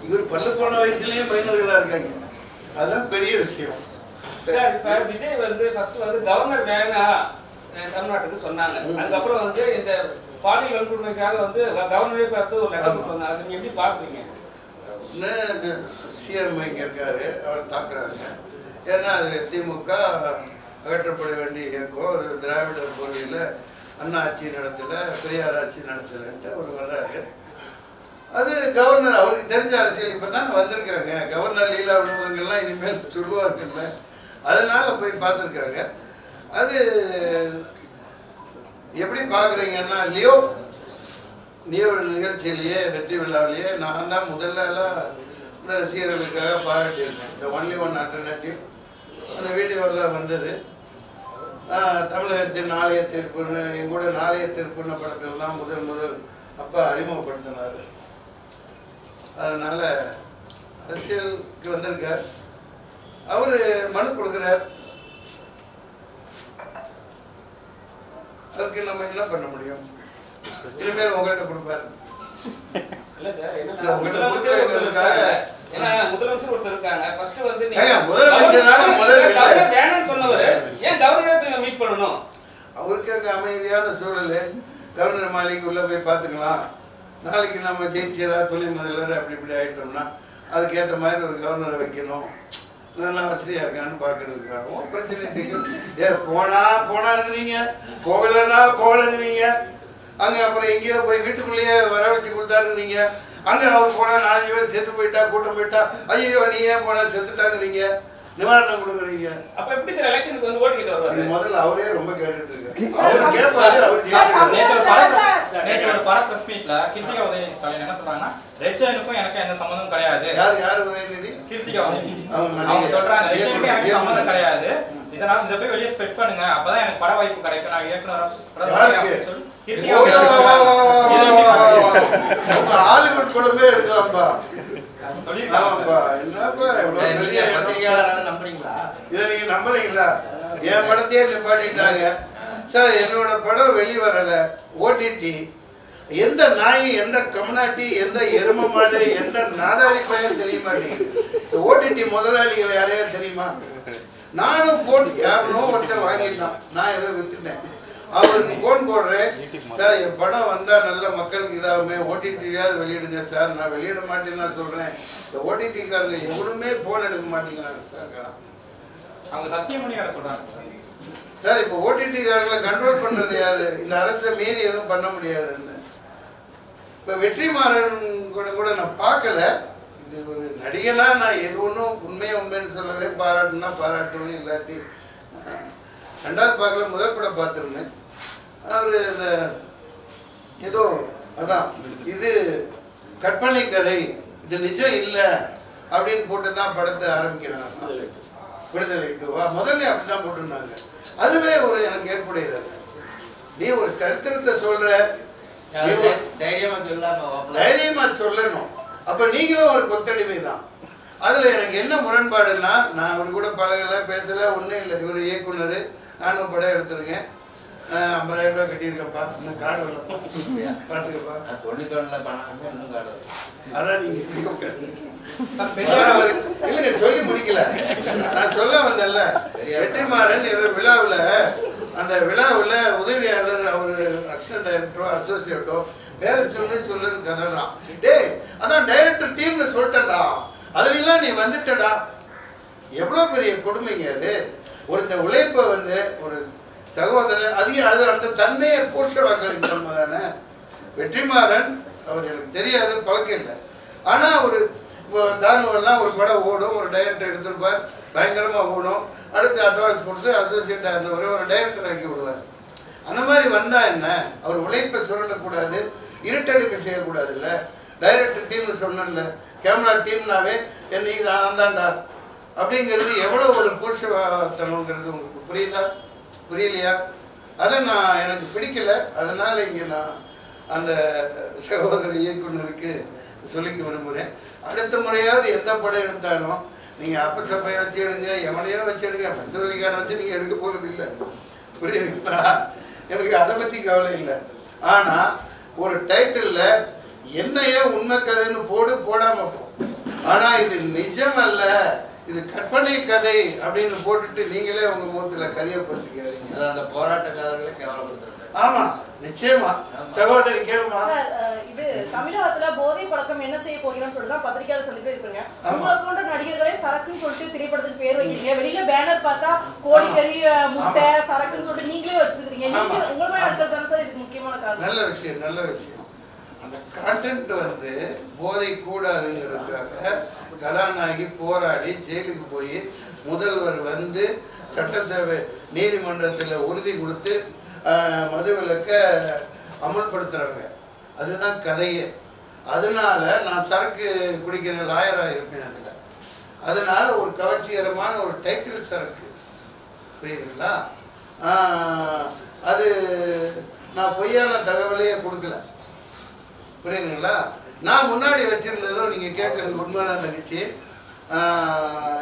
இவர் பல்லு போன வயசுலயே மைனர்களா இருக்காங்க, அதுதான் பெரிய விஷயம். சார் இப்ப விஜய் வந்து ஃபர்ஸ்ட் வந்து கவர்னர் வேணா தமிழ்நாட்டுக்கு சொன்னாங்க. அதுக்கப்புறம் வந்து இந்த பாலியல் வன்கொடுமைக்காக வந்து கவர்னரே பார்த்து ஒரு லெட்டர் கொடுத்தாங்க. அதை நீங்க எப்படி பாக்குறீங்க? சிஎம் இங்க இருக்காரு, அவர் தாக்குறாங்க. ஏன்னா அது திமுக அகற்றப்பட வேண்டிய இயக்கம், அது திராவிடர் கொள்கையில் அண்ணா ஆட்சி நடத்தலை, பெரியார் ஆட்சி நடத்தலைன்ட்டு அவர் வர்றாரு. அது கவர்னர் அவருக்கு தெரிஞ்ச அரசியல் இப்போ தானே வந்திருக்காங்க. கவர்னர் லீலா வினோதங்கள்லாம் இனிமேல் சொல்லுவாங்கல்ல, அதனால போய் பார்த்துருக்காங்க. அது எப்படி பார்க்குறீங்கன்னா, லியோ நிகழ்ச்சியிலேயே வெற்றி விழாவிலேயே நான் தான் முதல்லலாம் இந்த ரசிகர்களுக்காக பாராட்டியிருக்கேன். இந்த ஒன்லி ஒன் ஆல்டர்னேட்டிவ் அந்த வீடியோவில் வந்தது. தமிழகத்தின் நாளைய தீர்ப்புன்னு எங்கூட நாளைய தீர்ப்புன்னு படத்திலலாம் முதல் அப்பா அறிமுகப்படுத்தினார். அதனால் அரசியலுக்கு வந்திருக்கார். அவர் மனு கொடுக்குறார், அதுக்கு நம்ம என்ன பண்ண முடியும்? இனிமேல் உங்கள்கிட்ட கொடுப்பாரு. இல்ல சார், என்ன முதலமைச்சர் ஒருத்தர் இருக்காங்க. ஃபர்ஸ்ட் வந்து முதலமைச்சர் வேணும்னு சொன்னவர் ஏன் கவர்னரை மீட் பண்ணணும்? அவருக்கு அங்கே அமைதியான சூழல், கவர்னர் மாளிகை உள்ள போய் பார்த்துக்கலாம். நாளைக்கு நம்ம ஜெயிச்சு ஏதாவது துணை முதல்வர் அப்படி இப்படி ஆகிட்டோம்னா அதுக்கேற்ற மாதிரி ஒரு கவர்னரை வைக்கணும், இதெல்லாம் வசதியாக இருக்கான்னு பார்க்கறதுக்காகவும் பிரச்சனைக்கும். போனாருங்கிறீங்க, போகலைங்கிறீங்க. அங்கே அப்புறம் எங்கேயோ போய் வீட்டுக்குள்ளேயே வரவழைச்சி கொடுத்தாருங்கிறீங்க. அங்கே அவர் போனால் 4 பேர் செத்து போயிட்டா, கூட்டம் போயிட்டா, ஐயோ நீ ஏன் போனால் செத்துட்டாங்கிறீங்க, நிவாரணம் கொடுக்குறீங்க. அப்போ எப்படி சார் எலெக்ஷனுக்கு வந்து ஓட்டு கேட்டு வருவாரு? முதல்ல அவரே ரொம்ப கேட்டுட்டு இருக்காரு. அவர் கேட்பாரு, அவர் நேற்று ஒரு பட பிரஸ் மீட்ல கிருத்திகா உதயநிதி ஸ்டாலின் என்ன சொல்றாங்கன்னா, ரெட் ஜெயினுக்கும் எனக்கு எந்த சம்மந்தம் கிடையாது. யார் உதயநிதி? கிருத்திகா உதயநிதி. அவங்க சொல்றாங்க ரெட் ஜெயினுக்கும் எனக்கு சம்மந்தம் கிடையாது, இதனால இந்த போய் வெளியே ஸ்ப்ரெட் பண்ணுங்க, அப்பதான் எனக்கு பட வாய்ப்பு கிடைக்கும், நான் இயக்குனரா சொல்லி கிருத்திகா ஹாலிவுட் படமே எடுக்கலாம்பா சொல்லிருக்காங்கப்பா. என்னப்பா பத்திரிகையாளராக நம்புறீங்களா? இதை நீங்க நம்புறீங்களா? என் படத்தையே நிப்பாட்டிட்டாங்க சார். என்னோட படம் வெளிவரலை, ஓடிடி. எந்த நாய், எந்த கம்னாட்டி, எந்த எரும மாடு, எந்த நாடாரி பையன் தெரிய மாட்டேங்குது. ஓடிடி முதலாளிகள் யாரையும் தெரியுமா? நானும் போன் யாருனோ ஒருத்தர் வாங்கிட்டான், நான் எதோ வித்துட்டேன். அவருக்கு போன் போடுறேன், சார் என் படம் வந்தால் நல்ல மக்களுக்கு இதாகுமே, ஓடிடியாவது வெளியிடுங்க சார். நான் வெளியிட மாட்டேன்னு நான் சொல்கிறேன். இந்த ஓடிடிக்காரங்க எவனுமே போன் எடுக்க மாட்டேங்கிறாங்க சார். அவங்க சத்தியமணி வேற சொல்கிறாங்க சார். இப்போ ஓடிடிக்காரங்களை கண்ட்ரோல் பண்ணுறது யார்? இந்த அரசை மீறி எதுவும் பண்ண முடியாதுன்னு. இப்போ வெற்றிமாறன் கூட நான் பார்க்கல. இது ஒரு நடிகனா நான் எது ஒன்றும் உண்மைன்னு சொல்லவே, பாராட்டுனா பாராட்டுவேன், இல்லாட்டி 2வது பார்க்கல. முதல் படம் பார்த்துருந்தேன். அவர் இந்த ஏதோ அதான் இது கற்பனை கதை, இது நிஜம் இல்லை அப்படின்னு போட்டு தான் படத்தை ஆரம்பிக்கிறாங்க. விடுதலை 2வா முதல்ல அப்படி தான் போட்டிருந்தாங்க. அதுவே ஒரு எனக்கு ஏற்புடையது. நீ ஒரு சரித்திரத்தை சொல்ற, தைரியமா சொல்லணும். அப்ப நீங்களும் ஒரு கொத்தடிமை தான். அதுல எனக்கு என்ன முரண்பாடுன்னா, நான் அவர் கூட பழகல, பேசல, ஒன்றும் இல்லை. இவர் இயக்குனர், நானும் படம் எடுத்திருக்கேன். 50,000 ரூபாய் கட்டியிருக்கப்பா, இன்னும் கார்டு வரலப்பா, பார்த்துக்கப்பா. 91ல பணம் இன்னும் கார்டு. அதான் நீங்க இல்லைங்க, சொல்லி முடிக்கல. நான் சொல்ல வந்தேன்ல, வெற்றிமாறன் ஏதோ விழாவில், அந்த விழாவில் உதவியாளர், அவர் அசிஸ்டன்ட் டைரக்டரோ அசோசியேட்டோ பேரை சொல்லுன்னு கதறான். டேய் அதான் டைரக்டர் டீம்னு சொல்லிட்டேன்டா, அதுலாம் நீ வந்துட்டடா. எவ்வளோ பெரிய கொடுமைங்க அது. ஒருத்தன் உழைப்பை வந்து ஒரு சகோதரன் அது அந்த தன்மையை புருஷ வாக்களின் தன்மை தானே. வெற்றிமாறன் அவர் எனக்கு தெரியாது, பழக்கம் இல்லை. ஆனால் ஒரு இப்போ தானுவெல்லாம் ஒரு படம் ஓடும், ஒரு டைரக்டர் எடுத்திருப்பார், பயங்கரமாக ஓடும், அடுத்து அட்வான்ஸ் கொடுத்து அசோசியேட்டாக இருந்தவரை ஒரு டைரக்டர் ஆக்கி விடுவார். அந்த மாதிரி வந்தால் என்ன, அவர் உழைப்பை சுரண்டக்கூடாது, இருட்டடிப்பு செய்யக்கூடாது. இல்லை டைரக்டர் டீம்னு சொன்னேன்ல, கேமரா டீம்னாவே என்னை நான் தான்டா அப்படிங்கிறது எவ்வளோ ஒரு புருஷத்தனங்கிறது உங்களுக்கு புரியுதா, புரியலையா? அதை எனக்கு பிடிக்கல. அதனால் இங்கே நான் அந்த சகோதர இயக்குனருக்கு சொல்லிக்க விரும்புகிறேன். அடுத்த முறையாவது எந்த படம் எடுத்தாலும் நீங்கள் அப்ப சப்பையை வச்சு எடுங்க, எவனையோ வச்சு எடுங்க, பசுவலிக்கான வச்சு நீங்கள் எடுக்க போகிறது இல்லை. புரியுதுங்களா? எனக்கு அதை பற்றி கவலை இல்லை. ஆனால் ஒரு டைட்டிலில் என்னையே உண்மை கதைன்னு போடாமல் போ. ஆனால் இது நிஜம் அல்ல, இது கற்பனை கதை அப்படின்னு போட்டுட்டு நீங்களே உங்க முகத்துல கரிய பசிக்காதீங்க. அந்த போராட்டக்காரர்களை கேவலப்படுத்துறாங்க. ஆமா, நிச்சயமா. சகோதரி கேளுமா. இது தமிழகத்துல போதை பழக்கம் என்ன செய்ய போகிறோம்னு சொல்லிட்டு தான் பத்திரிகையாளர் சொல்லிட்டு இருக்காங்க. உங்களை போன்ற நடிகர்களே சரக்குன்னு சொல்லிட்டு திரைப்படத்துக்கு பேர் வைக்கிறீங்க. வெளியில பேனர் பார்த்தா கோழிக்கறி, முட்டை, சரக்குன்னு சொல்லிட்டு நீங்களே வச்சிருக்கீங்க. நீங்க உங்க மாதிரி ஆட்கள் தானே சார் இதுக்கு முக்கியமான காரணம். நல்ல விஷயம், நல்ல விஷயம். அந்த கான்டென்ட் வந்து போதை கூடாதுங்கிறதுக்காக கதாநாயகி போராடி ஜெயிலுக்கு போய் முதல்வர் வந்து சட்டசபை நீதிமன்றத்தில் உறுதி கொடுத்து மதுவிலக்க அமல்படுத்துகிறாங்க. அதுதான் கதையே. அதனால நான் சரக்கு குடிக்கிற லாயராக இருப்பேன் அதில். அதனால ஒரு கவர்ச்சிகரமான ஒரு டைட்டில் சரக்கு. புரியுதுங்களா? அது நான் பொய்யான தகவலையே கொடுக்கல. புரியுதுங்களா? நான் முன்னாடி வச்சுருந்ததோ நீங்கள் கேட்குறது உண்மைதான் தங்கச்சி.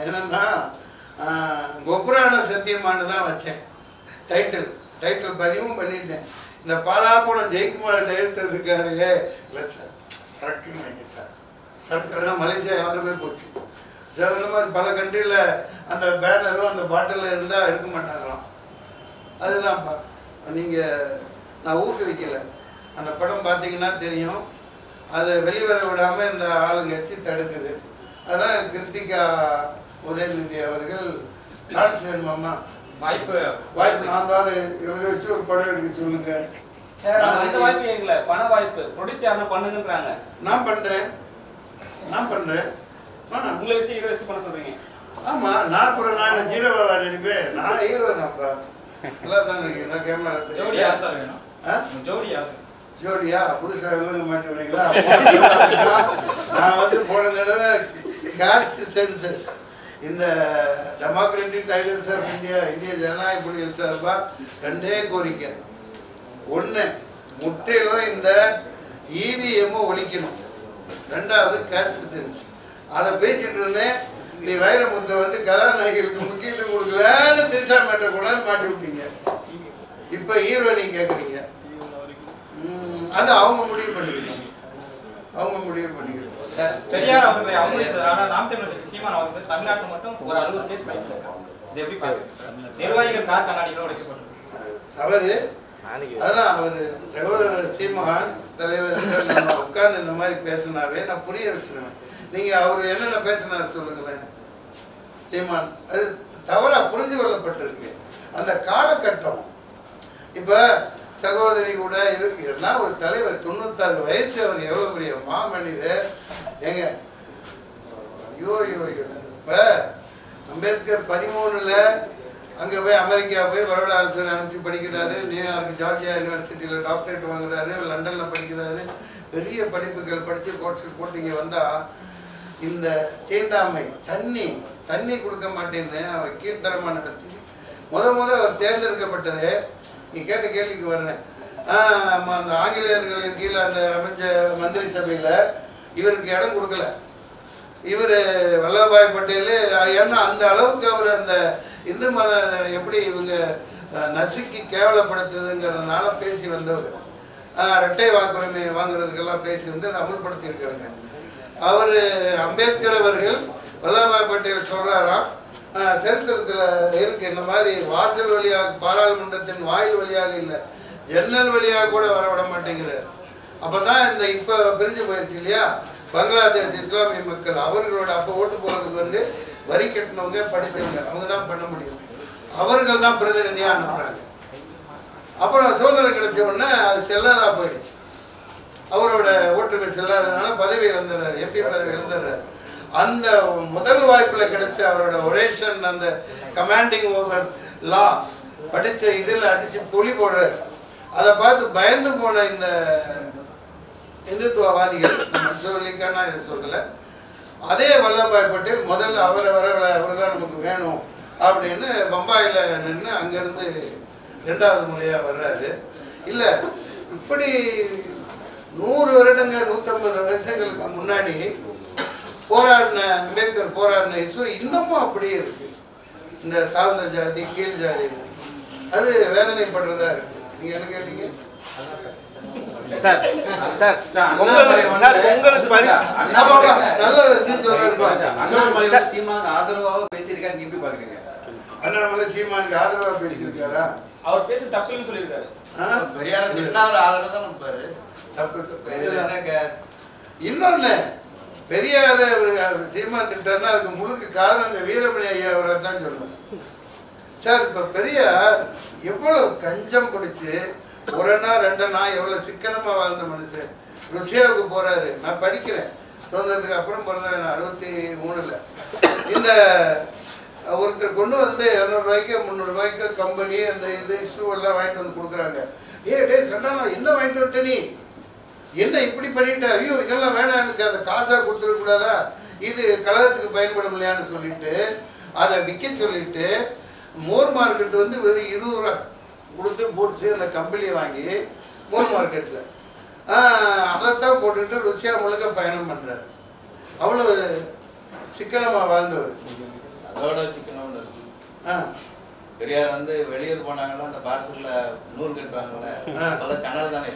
என்னன்னா கொப்ரான சத்தியமானு தான் வச்சேன். டைட்டில் பதிவும் பண்ணிட்டேன். இந்த பாலாப்படம் ஜெயக்குமார் டைரக்டர் இருக்காரு. இல்லை சார், சரக்குன்னு வைங்க சார். சரக்கு தான் மலேசியா யாருமே போச்சு சார். இந்த மாதிரி பல கண்ட்ரியில் அந்த பேனரும் அந்த பாட்டிலில் இருந்தால் எடுக்க மாட்டாங்களாம். அதுதான்ப்பா. நீங்கள் நான் ஊக்குவிக்கலை. அந்த படம் பார்த்தீங்கன்னா தெரியும். அதை வெளிவர விடாமல் இந்த ஆளுங்கட்சி தடுக்குது. அதான் கிருத்திகா உதயநிதி அவர்கள் சான்ஸ் வேணுமாம்மா, வாய்ப்பு நான் தான் இவங்க வச்சு ஒரு படம் எடுக்க சொல்லுங்க. பண வாய்ப்பு ப்ரொடியூஸ் யாரும் பண்ணுங்கன்றாங்க. நான் பண்றேன். உங்களை வச்சு இதை வச்சு பண்ண சொல்றீங்க. ஆமா, நான் அப்புறம் நான் ஹீரோவா நடிப்பேன். நான் ஹீரோ தான்ப்பா. நல்லா தான் இருக்கேன். நான் கேமரா ஜோடியா புதுசாக விளங்க மாட்டேங்கிறீங்களா? நான் வந்து போன தடவை காஸ்ட் சென்சஸ் இந்த டெமோக்ராட்டிக் டைகர்ஸ் ஆஃப் இந்தியா, இந்திய ஜனநாயக புலிகள் சார்பாக 2 கோரிக்கை. 1, முற்றிலும் இந்த இவிஎம்மும் ஒழிக்கணும். 2வது காஸ்ட் சென்ஸ். அதை பேசிட்டு இருந்தேன். நீ வைரமுத்தை வந்து கதாநாயகிகளுக்கு முக்கியத்துவம் கொடுக்கலன்னு திரிசா மேட்டை கொண்டாந்து மாட்டி விட்டீங்க. இப்போ ஹீரோ நீ கேட்குறீங்க. அது அவங்க முடிவு பண்ணிக்கிட்டாங்க. பெரியார் அவர்கள் சீமான் அவர்கள் தமிழ்நாட்டில் மட்டும் ஒரு 60 கேஸ் பண்ணிருக்காங்க. இது எப்படி பாக்குறீங்க? நிர்வாகிகள் கார் கண்ணாடிகளோட வைக்கப்பட்டிருக்கு. தவறு. அதான் அவர் சகோதரர் சீமான் தலைவர் நம்ம உட்கார்ந்து இந்த மாதிரி பேசினாவே நான் புரிய வச்சிருவேன். நீங்க அவர் என்னென்ன பேசினார் சொல்லுங்களேன். சீமான் அது தவறா புரிஞ்சு கொள்ளப்பட்டிருக்கு. அந்த காலகட்டம் இப்ப சகோதரி கூட இதெல்லாம் ஒரு தலைவர் 96 வயசு. அவர் எவ்வளவு பெரிய மாமனிதர் ஏங்க. ஐயோ. இப்ப அம்பேத்கர் 13ல் அங்கே போய் அமெரிக்கா போய் பரோடா அரசு அனுப்பிச்சு படிக்கிறாரு. நியூயார்க் ஜார்ஜியா யூனிவர்சிட்டியில் டாக்டரேட் வாங்குறாரு. லண்டனில் படிக்கிறாரு. பெரிய படிப்புகள் படித்து கோர்ஸ் போட்டு இங்கே வந்தால் இந்த தீண்டாமை தண்ணி கொடுக்க மாட்டேன்னு அவர் கீழ்த்தரமாக நடத்தி முத அவர் தேர்ந்தெடுக்கப்பட்டது. நீ கேட்ட கேள்விக்கு வர்றேன். அந்த ஆங்கிலேயர்களின் கீழே அந்த அமைச்ச மந்திரி சபையில் இவருக்கு இடம் கொடுக்கல. இவர் வல்லபாய் பட்டேல் ஏன்னா அந்த அளவுக்கு அவர் அந்த இந்து மத எப்படி இவங்க நசுக்கி கேவலப்படுத்துதுங்கிறதுனால பேசி வந்தவர். இரட்டை வாக்குரிமை வாங்குறதுக்கெல்லாம் பேசி வந்து அதை அமல்படுத்தியிருக்காங்க. அவர் அம்பேத்கர் அவர்கள் வல்லபாய் பட்டேல் சொல்கிறாராம், சரித்திரத்தில் இருக்கு இந்த மாதிரி வாசல் வழியாக பாராளுமன்றத்தின் வாயில் வழியாக இல்லை ஜன்னல் வழியாக கூட வர விட மாட்டேங்கிறார். அப்போ தான் இந்த இப்போ பிரிஞ்சு போயிடுச்சு இல்லையா பங்களாதேஷ் இஸ்லாமிய மக்கள் அவர்களோட அப்போ ஓட்டு போகிறதுக்கு வந்து வரி கட்டினவங்க படித்தவங்க அவங்க தான் பண்ண முடியும். அவர்கள் தான் பிரதிநிதியாக அனுப்புகிறாங்க. அப்புறம் சுதந்திரம் கிடைச்ச உடனே அது செல்லாதா போயிடுச்சு. அவரோட ஓட்டுமை செல்லாததுனால பதவி இழந்துடுறாரு, எம்பி பதவி இழந்துடுறாரு. அந்த முதல் வாய்ப்பில் கிடைச்ச அவரோட ஒரேஷன் அந்த கமாண்டிங் ஓவர் லா படித்த இதில் அடித்து பொலி போடுறாரு. அதை பார்த்து பயந்து போன இந்த இந்துத்துவவாதிகள் மன்சூர்லிக்கான இதை சொல்லலை. அதே வல்லபாய் பட்டேல் முதல்ல அவர் தான் நமக்கு வேணும் அப்படின்னு பம்பாயில் நின்று அங்கேருந்து 2வது முறையாக வர்றாரு. இல்லை இப்படி 100 வருடங்கள் 150 வருஷங்களுக்கு முன்னாடி போராடின அம்பேத்கர் போராடின இஷ்யூ இன்னமும் அப்படியே இருக்கு. இந்த தாழ்ந்த ஜாதி கீழ் ஜாதி அது வேதனைப்படுறதா இருக்கு. நீங்க என்ன கேட்டீங்க? நல்ல விஷயம் சொல்லிருப்பாங்க. அண்ணாமலை சீமானுக்கு ஆதரவா பேசியிருக்காரா? அவர் பேச தப்புன்னு சொல்லியிருக்காரு. பெரியார திட்டினா அவர் ஆதரவு தான் கொடுப்பாரு. தப்பு. இன்னொன்னு பெரியார சீமான் திட்டாருன்னா அதுக்கு முழுக்க காரணம் இந்த வீரமணி ஐயா அவரை தான் சொல்லுவாங்க. சார் இப்ப பெரியார் எவ்வளவு கஞ்சம் பிடிச்சு ஒருனா ரெண்டனா எவ்வளவு சிக்கனமா வாழ்ந்த மனுஷன். ருசியாவுக்கு போறாரு. நான் படிக்கிறேன். சுதந்திரத்துக்கு அப்புறம் பிறந்தேன் 63ல். இந்த ஒருத்தர் கொண்டு வந்து 200 ரூபாய்க்கு 300 ரூபாய்க்கு கம்பெனி அந்த இது ஷூ எல்லாம் வாங்கிட்டு வந்து கொடுக்குறாங்க. டே சண்டானா என்ன வாங்கிட்டு வந்துட்ட நீ? என்ன இப்படி பண்ணிட்ட? ஐயோ இதெல்லாம் வேணாம், எனக்கு அந்த காசாக கொடுத்துடக்கூடாதா? இது கழகத்துக்கு பயன்படும் இல்லையான்னு சொல்லிட்டு அதை விற்க சொல்லிட்டு மோர் மார்க்கெட் வந்து வெறும் 20 ரூபா கொடுத்து போட்ஸு அந்த கம்பெனியை வாங்கி மோர் மார்க்கெட்டில் அதைத்தான் போட்டுக்கிட்டு ருசியா முழுக்க பயணம் பண்ணுறார். அவ்வளவு சிக்கனமாக வாழ்ந்தவர். அதோட சிக்கனம் பெரியார் வந்து வெளியூர் போனாங்கன்னா அந்த பார்சல்ல நூல் கட்டுவாங்கல்ல, அதெல்லாம் சேனல் தானே.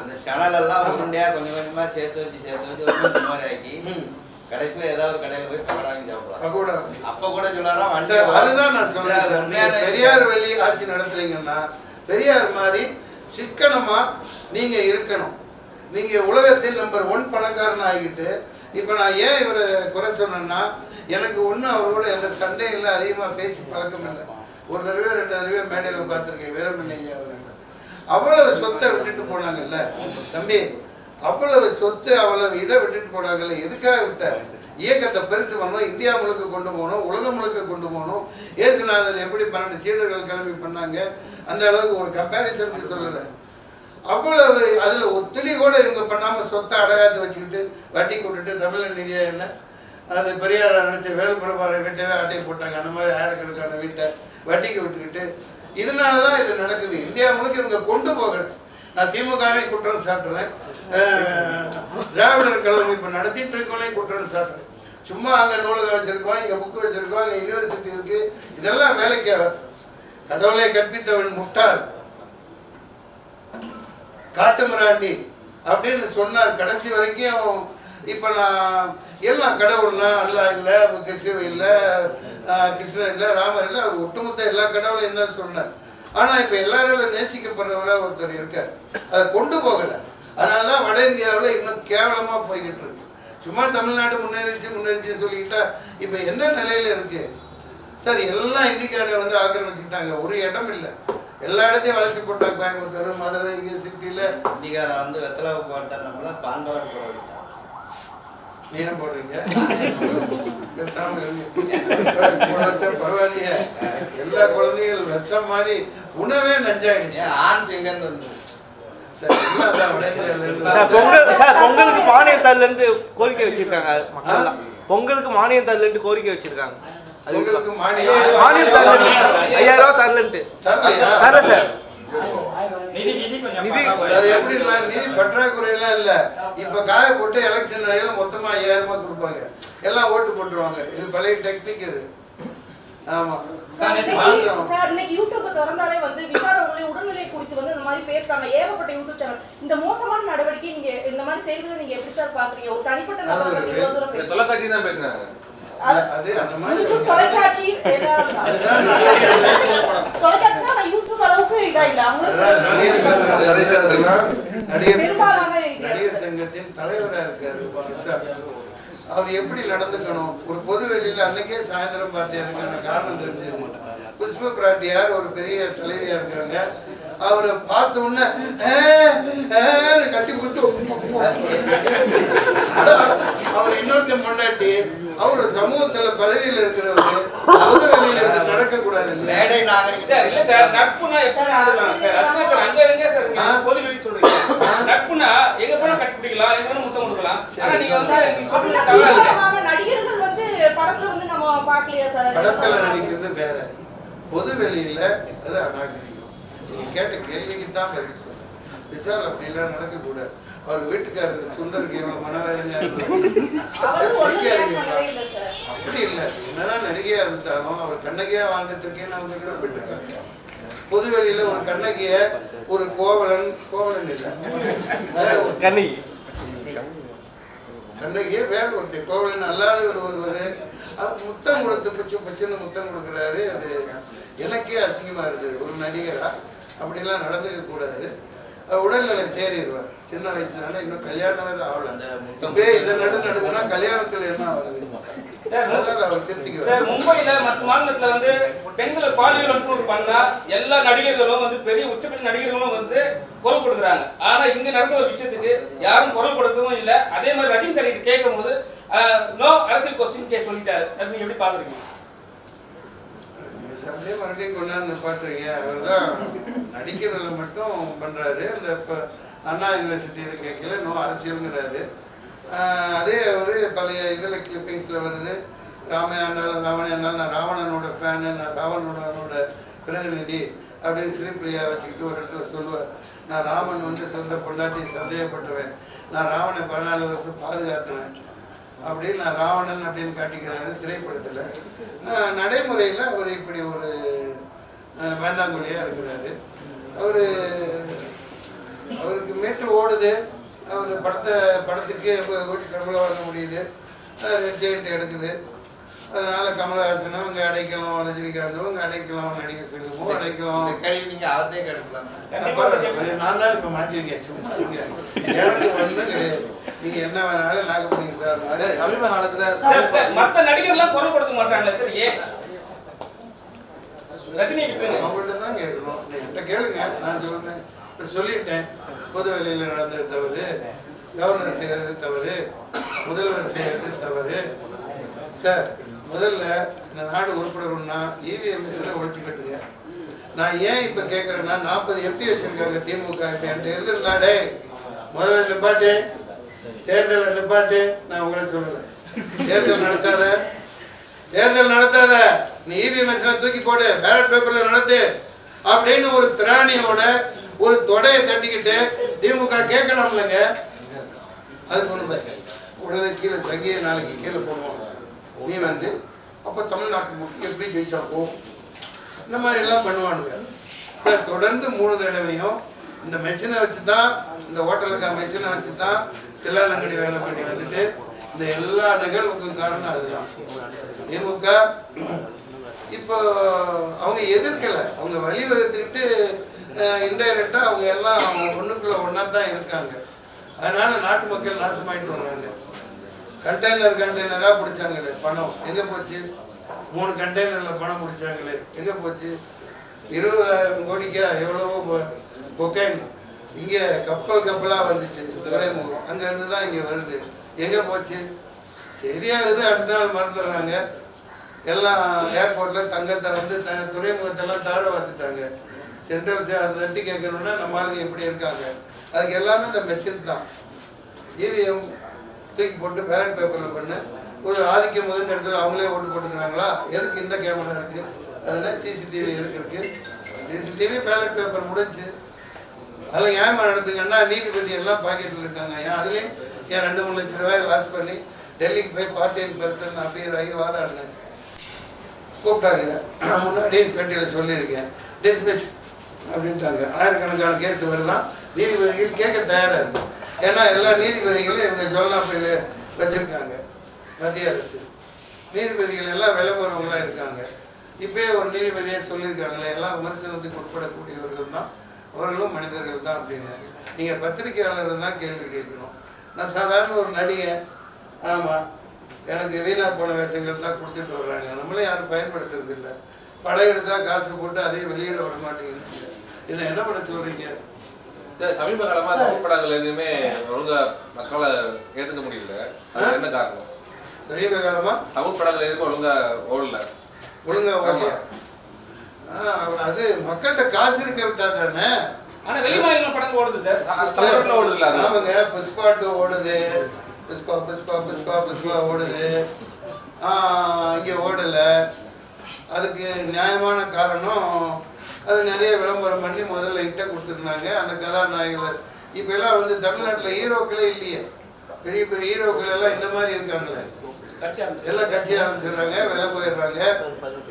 அந்த சேனல் எல்லாம் உருண்டையா கொஞ்சம் கொஞ்சமா சேர்த்து வச்சு ஒரு மாதிரி ஆக்கி கடைசியில ஏதாவது ஒரு கடையில போய் பக்கோடா வாங்கி சாப்பிடலாம். அப்ப கூட சொல்லாராம். அதுதான் நான் சொல்றேன். பெரியார் வெளி ஆட்சி நடத்துறீங்கன்னா பெரியார் மாதிரி சிக்கனமா நீங்க இருக்கணும். நீங்க உலகத்தில் நம்பர் 1 பணக்காரன் ஆகிட்டு இப்ப நான் ஏன் இவரை குறை சொன்னேன்னா, எனக்கு ஒன்றும் அவரோட எந்த சண்டையும் இல்லை, அதிகமாக பேசி பழக்கம் இல்லை. ஒரு தடவை 2 தடவை மேடையில் பார்த்துருக்கேன் வீரமணி ஐயா அவர்கள். அவ்வளவு சொத்தை விட்டுட்டு போனாங்கல்ல தம்பி, அவ்வளவு சொத்து அவ்வளவு இதை விட்டுட்டு போனாங்கல்ல. எதுக்காக விட்டார்? இயக்கத்தை பெருசு பண்ணணும், இந்தியா முழுக்க கொண்டு போகணும், உலகம் முழுக்க கொண்டு போகணும். இயேசுநாதர் எப்படி 12 சீடர்கள் கிளம்பி பண்ணாங்க அந்த அளவுக்கு ஒரு கம்பேரிசனுக்கு சொல்லலை. அவ்வளவு அதில் ஒரு துளி கூட இவங்க பண்ணாமல் சொத்தை அடகாத்து வச்சுக்கிட்டு வட்டி கொண்டுட்டு தமிழ் நிதியா என்ன அது பெரியார் நினச்ச வேலுப்பிரபாரை வீட்டவே ஆட்டையை போட்டாங்க. அந்த மாதிரி ஆயிரக்கணக்கான வீட்டை வட்டிக்கு விட்டுக்கிட்டு இதனால தான் இது நடக்குது. இந்தியா முழுக்க இவங்க கொண்டு போகலை. நான் திமுகவே குற்றம் சாட்டுறேன், திராவிடர் கழகம் இப்போ நடத்திட்டு இருக்கோனே குற்றம் சாட்டுறேன். சும்மா அங்கே நூலகம் வச்சுருக்கோம், இங்கே புக்கு வச்சுருக்கோம், அங்கே யூனிவர்சிட்டி இருக்குது, இதெல்லாம் வேலைக்கு ஆகாது. கடவுளை கற்பித்தவன் முட்டாள் காட்டுமிராண்டி அப்படின்னு சொன்னார் கடைசி வரைக்கும். இப்போ நான் எல்லாம் கடவுள்னா அல்லா இல்லை, கிறிஸ்துவ இல்லை, கிருஷ்ணன் இல்லை, ராமர் இல்லை, அவர் ஒட்டுமொத்த எல்லா கடவுளையும் தான் சொன்னார். ஆனால் இப்போ எல்லாராலும் நேசிக்கப்படுறவராக ஒருத்தர் இருக்கார். அதை கொண்டு போகலை. அதனால தான் வட இந்தியாவில் இன்னும் கேவலமாக போய்கிட்டு இருக்கு. சும்மா தமிழ்நாடு முன்னேறிச்சு சொல்லிக்கிட்டா இப்போ என்ன நிலையில் இருக்குது சார்? எல்லாம் இந்திக்காரங்க வந்து ஆக்கிரமிச்சுக்கிட்டாங்க. ஒரு இடம் இல்லை, எல்லா இடத்தையும் வளர்ச்சி போட்டாங்க. கோயம்புத்தூர், மதுரை, இங்கே சிட்டியில் இந்திக்காரன் வந்து வெத்தலை போட்ட நம்மள பாண்டவர் போடுறாங்க. நீ ஏன் போடுறீங்க? பரவாயில்லையே, எல்லா குழந்தைகள் விஷம் மாதிரி உணவே நஞ்சாயிடுச்சு. ஆண் செங்கன்னு வந்து பொங்கலுக்கு மானியத்தால இருந்து கோரிக்கை வச்சிருக்காங்க. மக்கள் பொங்கலுக்கு மானியத்தால இருந்து கோரிக்கை வச்சிருக்காங்க. உங்களுக்கு மானியம் 5000 ரூபாய் தரலன்ட்டு தரல சார். அது எப்படின்னா நிதி பற்றாக்குறையெல்லாம் இல்லை. இப்போ காய போட்டு எலெக்ஷன் வரையில மொத்தமாக 5000 ரூபாய் கொடுப்பாங்க, எல்லாம் ஓட்டு போட்டுருவாங்க. இது பழைய டெக்னிக் இது. ஆமா சார், இன்னைக்கு யூடியூப் திறந்தாலே வந்து விஷால் அவர்களுடைய உடல்நிலை குறித்து வந்து இந்த மாதிரி பேசுறாங்க. ஏகப்பட்ட யூடியூப் சேனல். இந்த மோசமான நடவடிக்கை நீங்க இந்த மாதிரி செயல்களை நீங்க எப்படி சார் பாக்குறீங்க? ஒரு தனிப்பட்ட நபர் இவ்வளவு தூரம் பேசுறாங்க. சொல்ல தக்கி தான் பேசுறாங்க. அது அந்த மாதிரி தொலைக்காட்சி தொலைக்காட்சினா நான் யூடியூப் அளவுக்கு இதா இல்ல. நடிகர் சங்கத்தின் தலைவராக இருக்காரு. அவர் எப்படி நடந்துக்கணும் ஒரு பொது வெளியில் அன்னைக்கே சாயந்தரம் பார்த்து அதுக்கான காரணம் தெரிஞ்சது. புஷ்ப பிராட்டியார் ஒரு பெரிய தலைவியா இருக்காங்க. அவரை பார்த்த உடனே கட்டி கொடுத்து அவர் இன்னொருத்தன் பொண்டாட்டி அவர் சமூகத்துல பதவியில் இருக்கிறவரு பொது வெளியில நடக்க கூடாது. நடிகர்கள் வந்து படத்துல வந்து நம்ம பார்க்கலையா சார்? படத்துல நடிக்கிறது வேற, பொது வெளியில அது அநாகரிகம். நீங்க கேட்ட கேள்விக்கு தான் பதில் சொல்றேன். விஷால் அப்படிலாம் நடக்கக்கூடாது. அவர் வீட்டுக்காரர் சுந்தருக்கு எவ்வளோ மனவேதனையாக அப்படி இல்லை. என்னதான் நடிகையாக இருந்தாலும் அவர் கண்ணகியாக வாழ்ந்துட்டு இருக்கேன்னு அவங்க குறிப்பிட்டிருக்காங்க. பொதுவெளியில் ஒரு கண்ணகிய ஒரு கோவலன் இல்லை கண்ணகியே வேற ஒருத்தர் கோவலன் அல்லாதவர் ஒருவர் முத்தம் கொடுத்து பச்சுன்னு முத்தம் கொடுக்குறாரு. அது எனக்கே அசிங்கமாக இருக்குது. ஒரு நடிகரா அப்படிலாம் நடந்துக்க கூடாது. உடல்நிலை தேறிடுவார். சின்ன வயசுனால இன்னும் கல்யாணம் ஆகல. இப்பே இதை நடுங்கன்னா கல்யாணத்தில் என்ன ஆகுது? மும்பையில மற்ற மாநிலத்துல வந்து பெண்களை பாலியல் வன்புணர்வு பண்ணா எல்லா நடிகர்களும் வந்து பெரிய உச்சபட்ச நடிகர்களும் வந்து குரல் கொடுக்குறாங்க. ஆனா இங்க நடந்த ஒரு விஷயத்துக்கு யாரும் குரல் கொடுக்கவும் இல்லை. அதே மாதிரி ரஜினி சார் கிட்ட கேட்கும் போது நோ அரசியல் கொஸ்டின் கேஸ் சொல்லிட்டாரு. அது நீங்க எப்படி பாக்குறீங்க? மறுபடியும் கொண்டாந்து பாட்டுறீங்க. அவர் தான் நடிக்கிறதுல மட்டும் பண்றாரு. இந்த இப்போ அண்ணா யூனிவர்சிட்டி இதை கேட்கல நோ அரசியலுங்கிறாரு. அதே அவர் பழைய இதில் கிளிப்பிங்ஸில் வருது. ராமையாண்டாலும் ராவணையாண்டாலும் நான் ராவணனோட ஃபேனு, நான் ராவணனோட பிரதிநிதி அப்படின்னு ஸ்ரீபிரியா வச்சுக்கிட்டு ஒரு இடத்துல சொல்லுவார். நான் ராமன் வந்து சொந்த பொண்டாட்டி சந்தேகப்பட்டுவேன், நான் ராவணை 14 வருஷம் பாதுகாத்துவேன் அப்படின்னு நான் ராவணன் அப்படின்னு காட்டிக்கிறாரு திரைப்படத்தில். நடைமுறையில் அவர் இப்படி ஒரு வேண்டாங்கொழியாக இருக்கிறாரு. அவருக்கு மீட்டு ஓடுது. அவர் படத்துக்கு 80 கோடி சம்பளம் வாங்க முடியுது. ரெட் ஜெயண்ட் எடுக்குது. அதனால் கமலஹாசனும் அங்கே அடைக்கலாம், ரஜினிகாந்தும் அங்கே அடைக்கலாம், நடிகர் சங்கமும் அடைக்கலாம். நீங்கள் அவர்கிட்டே கேட்கலாம். நான் தான் இப்போ மாட்டிருக்கேன். சும்மா இருங்க. எனக்கு ஒன்றும் கிடையாது. நீங்க என்ன வேணாலும் நாகப்பட்டினம் சார் மாதிரி சமீப காலத்துல மற்ற நடிகர்லாம் குரல் கொடுக்க மாட்டாங்களா சார்? ஏன் ரஜினி அவங்கள்ட்ட தான் கேட்கணும். என்கிட்ட கேளுங்க, நான் சொல்றேன். சொல்லிட்டேன். பொது வேலையில் நடந்தது தவறு, கவர்னர் செய்கிறது தவறு, முதல்வர் செய்கிறது தவறு. சார் முதல்ல இந்த நாடு உருப்படணும்னா இவிஎம்எஸ்ல ஒழிச்சு கட்டுங்க. நான் ஏன் இப்போ கேட்குறேன்னா 40 எம்பி வச்சிருக்காங்க திமுக. இப்போ என்கிட்ட இருந்திருந்தாடே முதல்ல நிப்பாட்டு, தேர்தலை நிப்பாட்டு. நான் உங்களை சொல்லுவேன், தேர்தல் நடத்தாத, நீ இவிஎம்எஸ்ல தூக்கி போடு, பேலட் பேப்பர்ல நடத்து அப்படின்னு ஒரு திராணியோட ஒரு தொடையை தட்டிக்கிட்டு திமுக கேட்கலாம்லங்க. அதுக்கு ஒன்று உடனே கீழே சங்கியை நாளைக்கு கீழே போடுவோம். நீ வந்து அப்போ தமிழ்நாட்டு மக்கள் எப்படி ஜெயிச்சா போ, இந்த மாதிரி எல்லாம் பண்ணுவானுங்க சார். தொடர்ந்து 3 தடவையும் இந்த மெஷினை வச்சு தான், இந்த ஹோட்டலுக்கா மெஷினை வச்சு தான் தில்லாலங்கடி வேலை பண்ணி வந்துட்டு இந்த எல்லா நிகழ்வுக்கும் காரணம் அதுதான். திமுக இப்போ அவங்க எதிர்க்கலை, அவங்க வழிவகுத்துக்கிட்டு இன்டைரக்டாக அவங்க எல்லாம் ஒன்றுக்குள்ள ஒன்றா தான் இருக்காங்க. அதனால் நாட்டு மக்கள் நாசமாயிட்டு வர்றாங்க. கண்டெய்னராக பிடிச்சாங்களே பணம் எங்கே போச்சு? 3 கண்டெய்னரில் பணம் பிடிச்சாங்களே எங்கே போச்சு? 20,000 கோடிக்கா எவ்வளவோ கொக்கைன் இங்கே கப்பலாக வந்துச்சு துறைமுகம், அங்கேருந்து தான் இங்கே வருது. எங்கே போச்சு? சரியாகுது, அடுத்த நாள் மறந்துடுறாங்க. எல்லாம் ஏர்போர்ட்டில் தங்கத்தை வந்து துறைமுகத்தெல்லாம் சார பார்த்துட்டாங்க. சென்ட்ரல் அதை தட்டி கேட்கணுன்னா நம்ம ஆளுங்க எப்படி இருக்காங்க? அதுக்கு எல்லாமே இந்த மெஷின் தான். இவிஎம் தூக்கி போட்டு பேலட் பேப்பரில் பண்ணு ஒரு ஆதிக்கம் மிகுந்த இடத்துல அவங்களே ஓட்டு போட்டுக்கிறாங்களா? எதுக்கு இந்த கேமரா இருக்குது? அதில் சிசிடிவி எதுக்கு இருக்குது? சிசிடிவி பேலட் பேப்பர் முடிஞ்சு அதில் ஏமா நடத்துங்கன்னா நீதிபதி எல்லாம் பாக்கெட்டில் இருக்காங்க. ஏன் அதுலேயும் ஏன் 2-3 லட்ச ரூபாய் லாஸ் பண்ணி டெல்லிக்கு போய் பார்ட்டின் பர்சன் அப்பீர் ஆகி வாதாடினேன். கூப்பிட்டாங்க, முன்னாடி பேட்டியில் சொல்லியிருக்கேன், டிஸ்மிஸ் அப்படின்ட்டாங்க. ஆயிரக்கணக்கான கேஸ் வருதான். நீதிபதிகள் கேட்க தயாராக இருக்குது. ஏன்னா எல்லா நீதிபதிகளும் இவங்க ஜோல்னாப்பையில் வச்சுருக்காங்க. மத்திய அரசு நீதிபதிகள் எல்லாம் விலை போகிறவங்களாம் இருக்காங்க. இப்போயே ஒரு நீதிபதியே சொல்லியிருக்காங்களே, எல்லாம் விமர்சனத்துக்கு உட்படக்கூடியவர்கள் தான், அவர்களும் மனிதர்கள் தான் அப்படின்னு. நீங்கள் பத்திரிகையாளர் தான் கேள்வி கேட்கணும். நான் சாதாரண ஒரு நடிகை. ஆமாம், எனக்கு வீணாக போன வேஷங்கள் தான் கொடுத்துட்டு வர்றாங்க. நம்மளே யாரும் பயன்படுத்துறது இல்லை. படம் எடுத்தால் காசு போட்டு அதையும் வெளியிட விட மாட்டேங்குது. இதை என்ன பண்ண சொல்கிறீங்க? சமீப காலமா தமிழ் படங்கள் எதுவுமே ஒழுங்கா மக்களை ஏத்துக்க முடியல. அது என்ன காரணம்? சமீப காலமா தமிழ் படங்கள் எதுவுமே ஒழுங்கா ஓடலையா? அது மக்கள்கிட்ட காசு இருக்க விட்டா தானே. ஆனா வெளி மாநில படங்கள் ஓடுது சார். தமிழ்ல ஓடுதுல. ஆமாங்க, புஷ்பா 2 ஓடுது, புஷ்பா ஓடுது. இங்கே ஓடலை. அதுக்கு நியாயமான காரணம் அது நிறைய விளம்பரம் பண்ணி முதல்ல இட்ட கொடுத்துருந்தாங்க. அந்த கதாநாயகர்கள் இப்போல்லாம் வந்து தமிழ்நாட்டில் ஹீரோக்களே இல்லையே, பெரிய பெரிய ஹீரோக்கள் எல்லாம் இந்த மாதிரி இருக்காங்களே, எல்லாம் கட்சி ஆரம்பிச்சிடுறாங்க, விலை போயிடுறாங்க.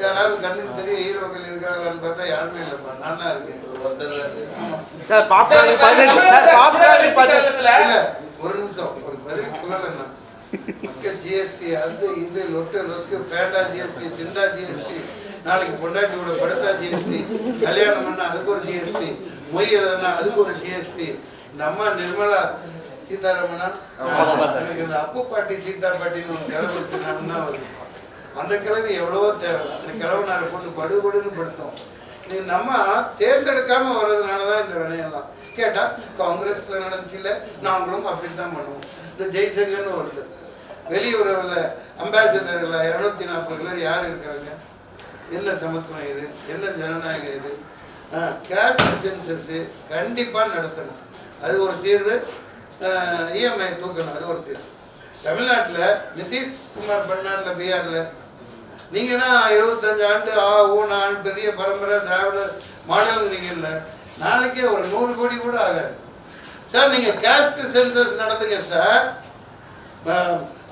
யாராவது கண்ணுக்கு தெரிய ஹீரோக்கள் இருக்காங்களான்னு பார்த்தா யாருமே இல்லைப்பா, நான் தான் இருக்கேன். இல்லை ஒரு நிமிஷம், ஒரு பதில் சொல்லலைன்னா ஜிஎஸ்டி அது இது லொட்டு லொஸ்க்கு பேட்டா ஜிஎஸ்டி திண்டா ஜிஎஸ்டி, நாளைக்கு பொண்டாட்டியோட படுத்தா ஜிஎஸ்டி, கல்யாணம் பண்ணா அதுக்கு ஒரு ஜிஎஸ்டி, மொய் எழுதுனா அதுக்கு ஒரு ஜிஎஸ்டி. இந்த அம்மா நிர்மலா சீதாராமனா எனக்கு இந்த அப்பு பாட்டி சீதா பாட்டின்னு ஒன்று கிளம்பிச்சுனா வருது. அந்த கிழவி எவ்வளவோ தேவை, அந்த கிழவனாரை போட்டு படுபடுன்னு படுத்தோம். நீ நம்ம தேர்ந்தெடுக்காம வர்றதுனால தான் இந்த வினையெல்லாம். கேட்டால் காங்கிரஸ்ல நடந்துச்சு இல்லை, நாங்களும் அப்படித்தான் பண்ணுவோம். இந்த ஜெய்சங்கர்னு ஒருத்தர் வெளியுறவில் அம்பாசிடர்கள் 240 பேர் யார் இருக்காங்க? என்ன சமத்துவம் இது, என்ன ஜனநாயகம் இது? கேஸ்ட் சென்சஸ் கண்டிப்பாக நடத்தணும், அது ஒரு தீர்வு. இஎம்ஐ தூக்கணும், அது ஒரு தீர்வு. தமிழ்நாட்டில் நிதிஷ்குமார் பண்ணாட்டில் பீகாரில் நீங்கள் தான் 25 ஆண்டு ஊனான் பெரிய பரம்பரை திராவிட மாடலுங்கிறீங்கல்ல, நாளைக்கே ஒரு 100 கோடி கூட ஆகாது சார். நீங்கள் கேஸ்ட் சென்சஸ் நடத்துங்க சார்,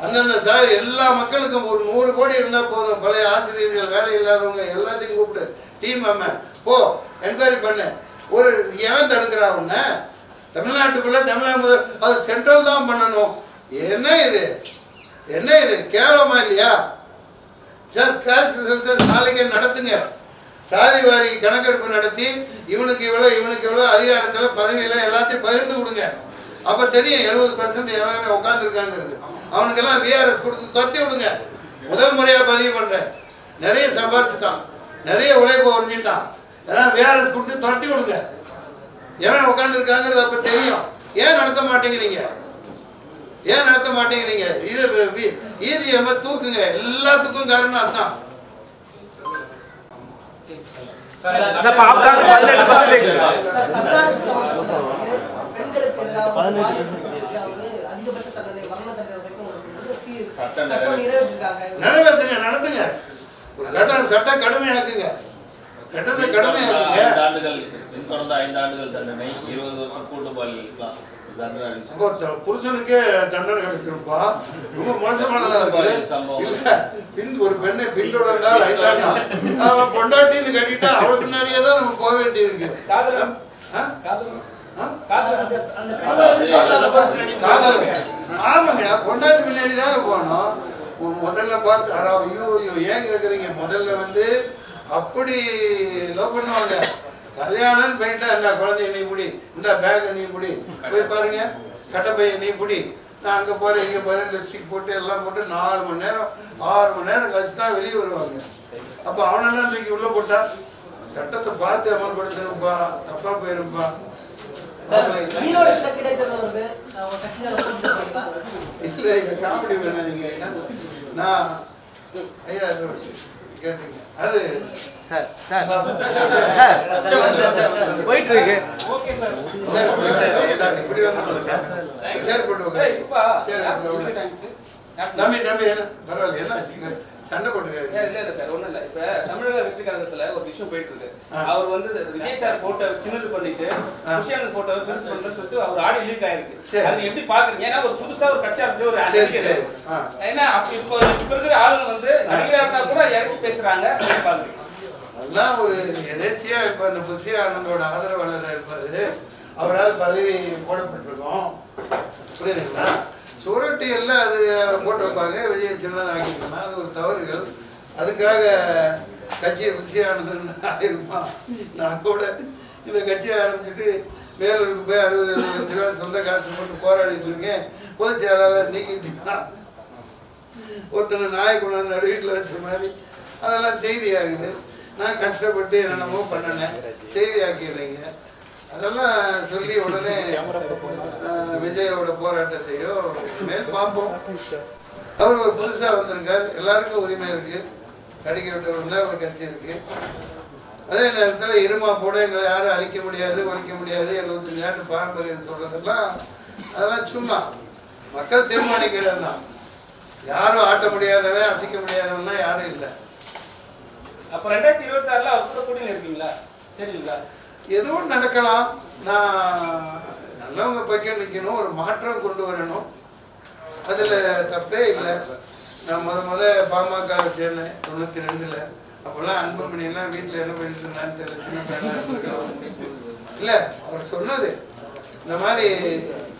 அந்தந்த சார் எல்லா மக்களுக்கும் ஒரு 100 கோடி இருந்தால் போதும். பழைய ஆசிரியர்கள், வேலை இல்லாதவங்க எல்லாத்தையும் கூப்பிட்டு டீம் போ என்கொயரி பண்ணு. ஒரு எவன் தடுக்கிறா உன்ன? தமிழ்நாட்டுக்குள்ளே தமிழ்நாடு அது சென்ட்ரல் தான் பண்ணணும். என்ன இது, என்ன இது கேவலமா இல்லையா சார்? கேஸ்ட் சென்சஸ் நாளைக்கே நடத்துங்க, சாதி வாரி கணக்கெடுப்பு நடத்தி இவனுக்கு இவ்வளோ இவனுக்கு இவ்வளோ அதிகாரத்தில் பதவியில் எல்லாத்தையும் பகிர்ந்து கொடுங்க. அப்போ தெரியும் 70% எவன் உட்காந்துருக்காங்கிறது. அவனுக்கெல்லாம் விஆர்எஸ் கொடுத்து துரத்தி விடுங்க. முதல் முறையாக பதிவு பண்ணுறேன், நிறைய சம்பாரிச்சிட்டான், நிறைய உழைப்பு உறிஞ்சிட்டான், எல்லாம் விஆர்எஸ் கொடுத்து துரத்தி விடுங்க. எவன் உட்காந்துருக்காங்கிறது அப்போ தெரியும். ஏன் நடத்த மாட்டேங்கிறீங்க? ஏன் நடத்த மாட்டேங்கிறீங்க? இது இவிஎம் தூக்குங்க, எல்லாத்துக்கும் காரணம் அதுதான். நிறைவேற்றுங்க, நடத்துங்க, ஒரு சட்டம் கடுமையாக்குங்க, சட்டத்தை கடுமையாக்குங்க. 5 ஆண்டுகள் தண்டனை, 20 வருஷம் கூட்டு பாலியல் புருஷனுக்கே தண்டனை கிடைச்சிருப்பா. ரொம்ப மோசமானதா இருக்கு. ஒரு பெண்ணை பின்தொடர்ந்தால் 5 ஆண்டு அவன் பொண்டாட்டின்னு கட்டிட்டா அவள் பின்னாடியே தான் நம்ம போக வேண்டி இருக்கு. காதல் ஆமாங்க, பொண்டாட்டி பின்னாடி தாங்க போகணும். முதல்ல பார்த்து அதாவது ஐயோ ஏன் கேட்குறீங்க? முதல்ல வந்து அப்படி லவ் பண்ணுவாங்க. கல்யாணம்னு பண்ணிட்டா இந்த குழந்தைய நீ பிடி, இந்த பேக்கை நீ பிடி, போய் பாருங்க கட்டப்பையை நீ பிடி, நான் அங்கே போகிறேன் இங்கே போகிறேன், லிப்ஸ்டிக் போட்டு எல்லாம் போட்டு 4 மணி நேரம் 6 மணி நேரம் கழிச்சு தான் வெளியே வருவாங்க. அப்போ அவனெல்லாம் தூக்கி உள்ளே போட்டா சட்டத்தை பார்த்து அமல்படுத்தணும்ப்பா, தப்பாக போயிருப்பா. இல்லை காமெடி பண்ணாதீங்க. நான் ஐயா கேட்டீங்க அது போயிட்டு இருக்கு. தம்பி தம்பி என்ன பரவாயில்ல, என்ன சண்டை போட்டுக்காரு? இல்ல சார், ஒண்ணும் இல்ல. இப்ப தமிழக வெற்றி கழகத்துல ஒரு விஷயம் போயிட்டு இருக்கு. அவர் வந்து விஜய் சார் போட்டோ சின்னது பண்ணிட்டு குஷியான போட்டோ பெருசு பண்றேன்னு சொல்லிட்டு அவர் ஆடியோ லீக் ஆயிருக்கு. அது எப்படி பாக்குறீங்க? ஏன்னா ஒரு புதுசா ஒரு கட்சி ஆரம்பிச்சு ஒரு நடிகர், ஏன்னா இப்போ இருக்கிற ஆளுங்க வந்து நடிகரா கூட இறக்கி பேசுறாங்க. பாக்குறீங்க அதெல்லாம் ஒரு எதேச்சியா இப்ப இந்த புஷி ஆனந்தோட ஆதரவாளராக இருப்பாரு, அவரால் பதவி போடப்பட்டிருக்கோம். புரியுதுங்களா? சுவரொட்டி எல்லாம் அது போட்டிருப்பாங்க, விஜய் சின்னதாக ஆக்கிருக்கோம்னா அது ஒரு தவறுகள். அதுக்காக கட்சியை புஷி ஆனந்தன்னு ஆயிருமா? நான் கூட இந்த கட்சியை ஆரம்பிச்சுட்டு வேலூருக்கு போய் 60-70 லட்ச ரூபா சொந்த காசு போட்டு போராடிட்டு இருக்கேன். பொதுச் செயலாளர் நீக்கிட்டீங்கன்னா ஒருத்தனை நாய் கொண்டாந்து நடுவீட்டில் வச்ச மாதிரி அதெல்லாம் செய்தி ஆகுது. நான் கஷ்டப்பட்டு என்னென்னமோ பண்ணினேன், செய்தி ஆக்கிடுறீங்க. அதெல்லாம் சொல்லி உடனே விஜயோட போராட்டத்தையோ மேல் பார்ப்போம். அவர் ஒரு புதுசாக வந்திருக்கார், எல்லாருக்கும் உரிமை இருக்குது. கடிக்க விட்டவங்க ஒரு கட்சி இருக்குது. அதே நேரத்தில் இருமா போட எங்களை யாரும் அழிக்க முடியாது, ஒழிக்க முடியாது, 75 ஆண்டு பாரம்பரியம் சொல்கிறதெல்லாம் அதெல்லாம் சும்மா மக்கள் தீர்மானிக்கிறது தான். யாரும் ஆட்ட முடியாதவன், அசைக்க முடியாதவன்லாம் யாரும் இல்லை. அப்போ 2026 அவர் கூட கூட்டணி இருக்கீங்களா? சரிங்களா? எதுவும் நடக்கலாம். நான் நல்லவங்க பக்கம் நிற்கணும், ஒரு மாற்றம் கொண்டு வரணும், அதில் தப்பே இல்லை. நான் பாமகவில் சேர்ந்தேன் 92. அப்போல்லாம் அன்புமணியெல்லாம் வீட்டில் என்ன பண்ணிட்டு இருந்தான்னு தெரியல, சின்ன பையனாக இருந்திருக்கலாம். இல்லை, அவர் சொன்னது இந்த மாதிரி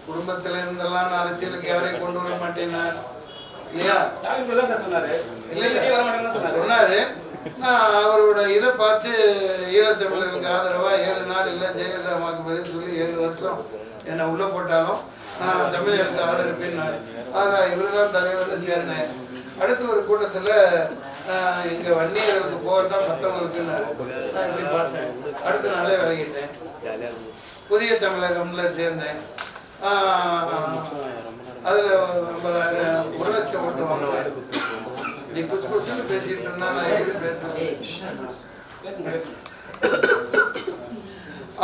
குடும்பத்தில் இருந்தெல்லாம் நான் அரசியலுக்கு யாரையும் கொண்டு வர மாட்டேன்னார் இல்லையா? இல்லை இல்லை சொன்னார். நான் அவரோட இதை பார்த்து ஈழத்தமிழர்களுக்கு ஆதரவாக 7 நாள் இல்லை ஜெயலலிதா அம்மாவுக்கு பதில் சொல்லி 7 வருஷம் என்னை உள்ளே போட்டாலும் நான் தமிழர்களுக்கு ஆதரிப்பேன்னாரு. ஆக இவர் தான் தலைவர்னு சேர்ந்தேன். அடுத்து ஒரு கூட்டத்தில் எங்கள் வன்னியர்களுக்கு போகிறதான் மற்றவங்களுக்குன்னாரு. நான் இப்படி பார்த்தேன். அடுத்த நாளே விலகிட்டேன். புதிய தமிழகம்ல சேர்ந்தேன். அதில் 1 லட்சம் ஓட்டு வாங்கினேன். நீ குச்சு குச்சுன்னு பேசிட்டு இருந்தா நான் எப்படி பேசுறேன்?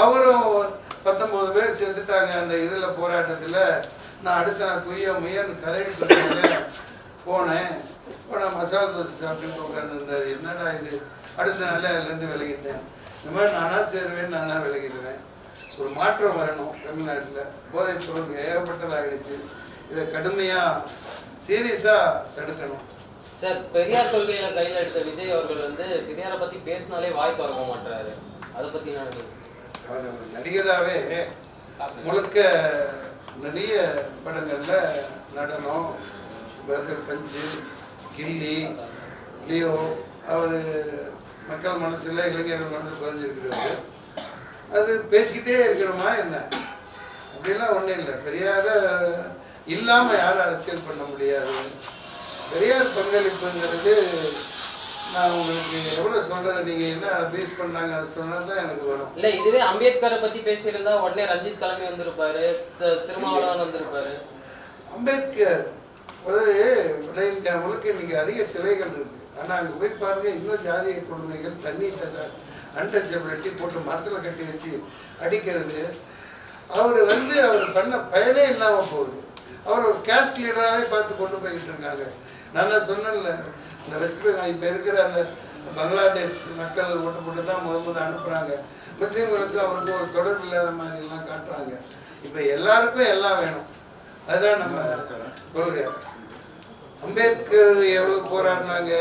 அவரும் 19 பேர் செத்துட்டாங்க அந்த இதில் போராட்டத்தில். நான் அடுத்த நாள் முயன்னு கரையிட்டு போனேன். நான் மசாலா தோசை சாப்பிட்டு உட்காந்துருந்தார். என்னடா இது? அடுத்த நாளே அதுலேருந்து விலகிட்டேன். இந்த மாதிரி நானாக சேருவேன், நானாக விலகிடுவேன். ஒரு மாற்றம் வரணும் தமிழ்நாட்டில். போதைப் பொருள் ஏகப்பட்டதாகிடுச்சு. இதை கடுமையாக சீரியஸாக தடுக்கணும். சார், பெரியார் கொள்கையில கையில் எடுத்த விஜய் அவர்கள் வந்து பெரியாரை பற்றி பேசினாலே வாய் திறக்க மாட்டாரு. அதை பற்றி அவர் நடிகராகவே முழுக்க நிறைய படங்களில் நடனம், பர்தர் பஞ்சு, கில்லி, லியோ, அவர் மக்கள் மனசில் இளைஞர்கள் மனசில் பதிஞ்சிருக்கிறாரு. அது பேசிக்கிட்டே இருக்கிறோமா என்ன? அப்படிலாம் ஒன்றும் இல்லை. பெரியாரை இல்லாமல் யாரும் அரசியல் பண்ண முடியாது. பெரியார் பங்களிப்புங்கிறது நான் உங்களுக்கு எவ்வளோ சொல்கிறது, நீங்கள் என்ன அதை பேஸ் பண்ணாங்க அதை சொன்னால் தான் எனக்கு வரும். இல்லை, இதுவே அம்பேத்கரை பற்றி பேசியிருந்தா உடனே ரஞ்சித் கிளம்பி வந்திருப்பாரு, திருமாவளவன் வந்திருப்பாரு. அம்பேத்கர் வட இந்தியா முழுக்க இன்னைக்கு அதிக சிலைகள் இருக்குது. ஆனால் அங்கே போய் பாருங்கள், இன்னும் ஜாதிய கொடுமைகள், தண்ணீர் அன்டச்சபிலிட்டி போட்டு மரத்தில் கட்டி வச்சு அடிக்கிறது. அவர் பண்ண பயனே இல்லாமல் போகுது. அவர் ஒரு கேஸ்ட் லீடராகவே பார்த்து கொண்டு போய்கிட்டு இருக்காங்க. நான் தான் சொன்னேன்ல, இந்த வெஸ்ட் பெங்கால் இப்போ இருக்கிற அந்த பங்களாதேஷ் மக்கள் ஓட்டு போட்டு தான் முதல்ல அனுப்புகிறாங்க. முஸ்லீம்களுக்கு அவருக்கு ஒரு தொடர்பு இல்லாத மாதிரிலாம் காட்டுறாங்க. இப்போ எல்லாருக்கும் எல்லாம் வேணும், அதுதான் நம்ம கொள்கை. அம்பேத்கர் எவ்வளோ போராடினாங்க,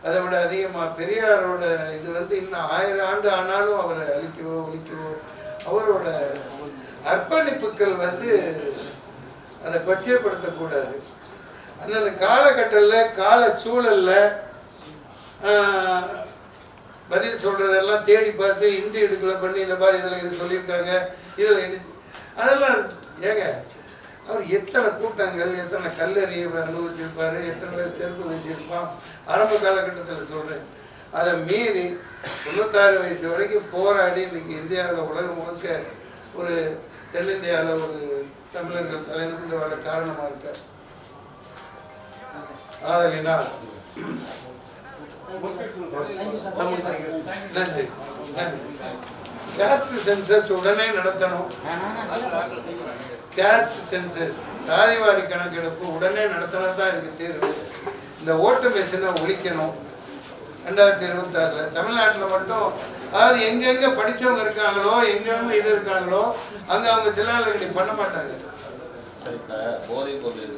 அதை விட அதிகமாக பெரியாரோட இது இன்னும் 1000 ஆண்டு ஆனாலும் அவரை அழிக்கவோ ஒழிக்கவோ அவரோட அர்ப்பணிப்புகள் அதை கொச்சைப்படுத்தக்கூடாது. அந்தந்த காலகட்டத்தில் கால சூழலில் பதில் சொல்கிறதெல்லாம் தேடி பார்த்து இந்தி எடுக்கலை பண்ணி இந்த மாதிரி இதில் இது சொல்லியிருக்காங்க, இதில் இது அதெல்லாம் ஏங்க. அவர் எத்தனை கூட்டங்கள், எத்தனை கல்லறியை அனுபவிச்சிருப்பார், எத்தனை பேர் செருப்பு வச்சிருப்பான். ஆரம்ப காலகட்டத்தில் சொல்கிறேன். அதை மீறி 96 வயசு வரைக்கும் போராடி இன்னைக்கு இந்தியாவில் உலகம் முழுக்க ஒரு தென்னிந்தியாவில் ஒரு தமிழர்கள் தலைநிமிர்ந்து வாழ காரணமாக இருக்க. ஆதலினால் நன்றி நன்றி. காஸ்ட் சென்சஸ் உடனே நடத்தணும். காஸ்ட் சென்சஸ் சாதிவாரி கணக்கெடுப்பு உடனே நடத்தினா தான் இதுக்கு தீர்வு. இந்த ஓட்டு மிஷினை ஒழிக்கணும். 2026 தமிழ்நாட்டில் மட்டும், அதாவது எங்கெங்கே படித்தவங்க இருக்காங்களோ, எங்கெங்கே இது இருக்காங்களோ அங்கே அவங்க தில்லாலங்கடி பண்ண மாட்டாங்க. போதைப் பொருள்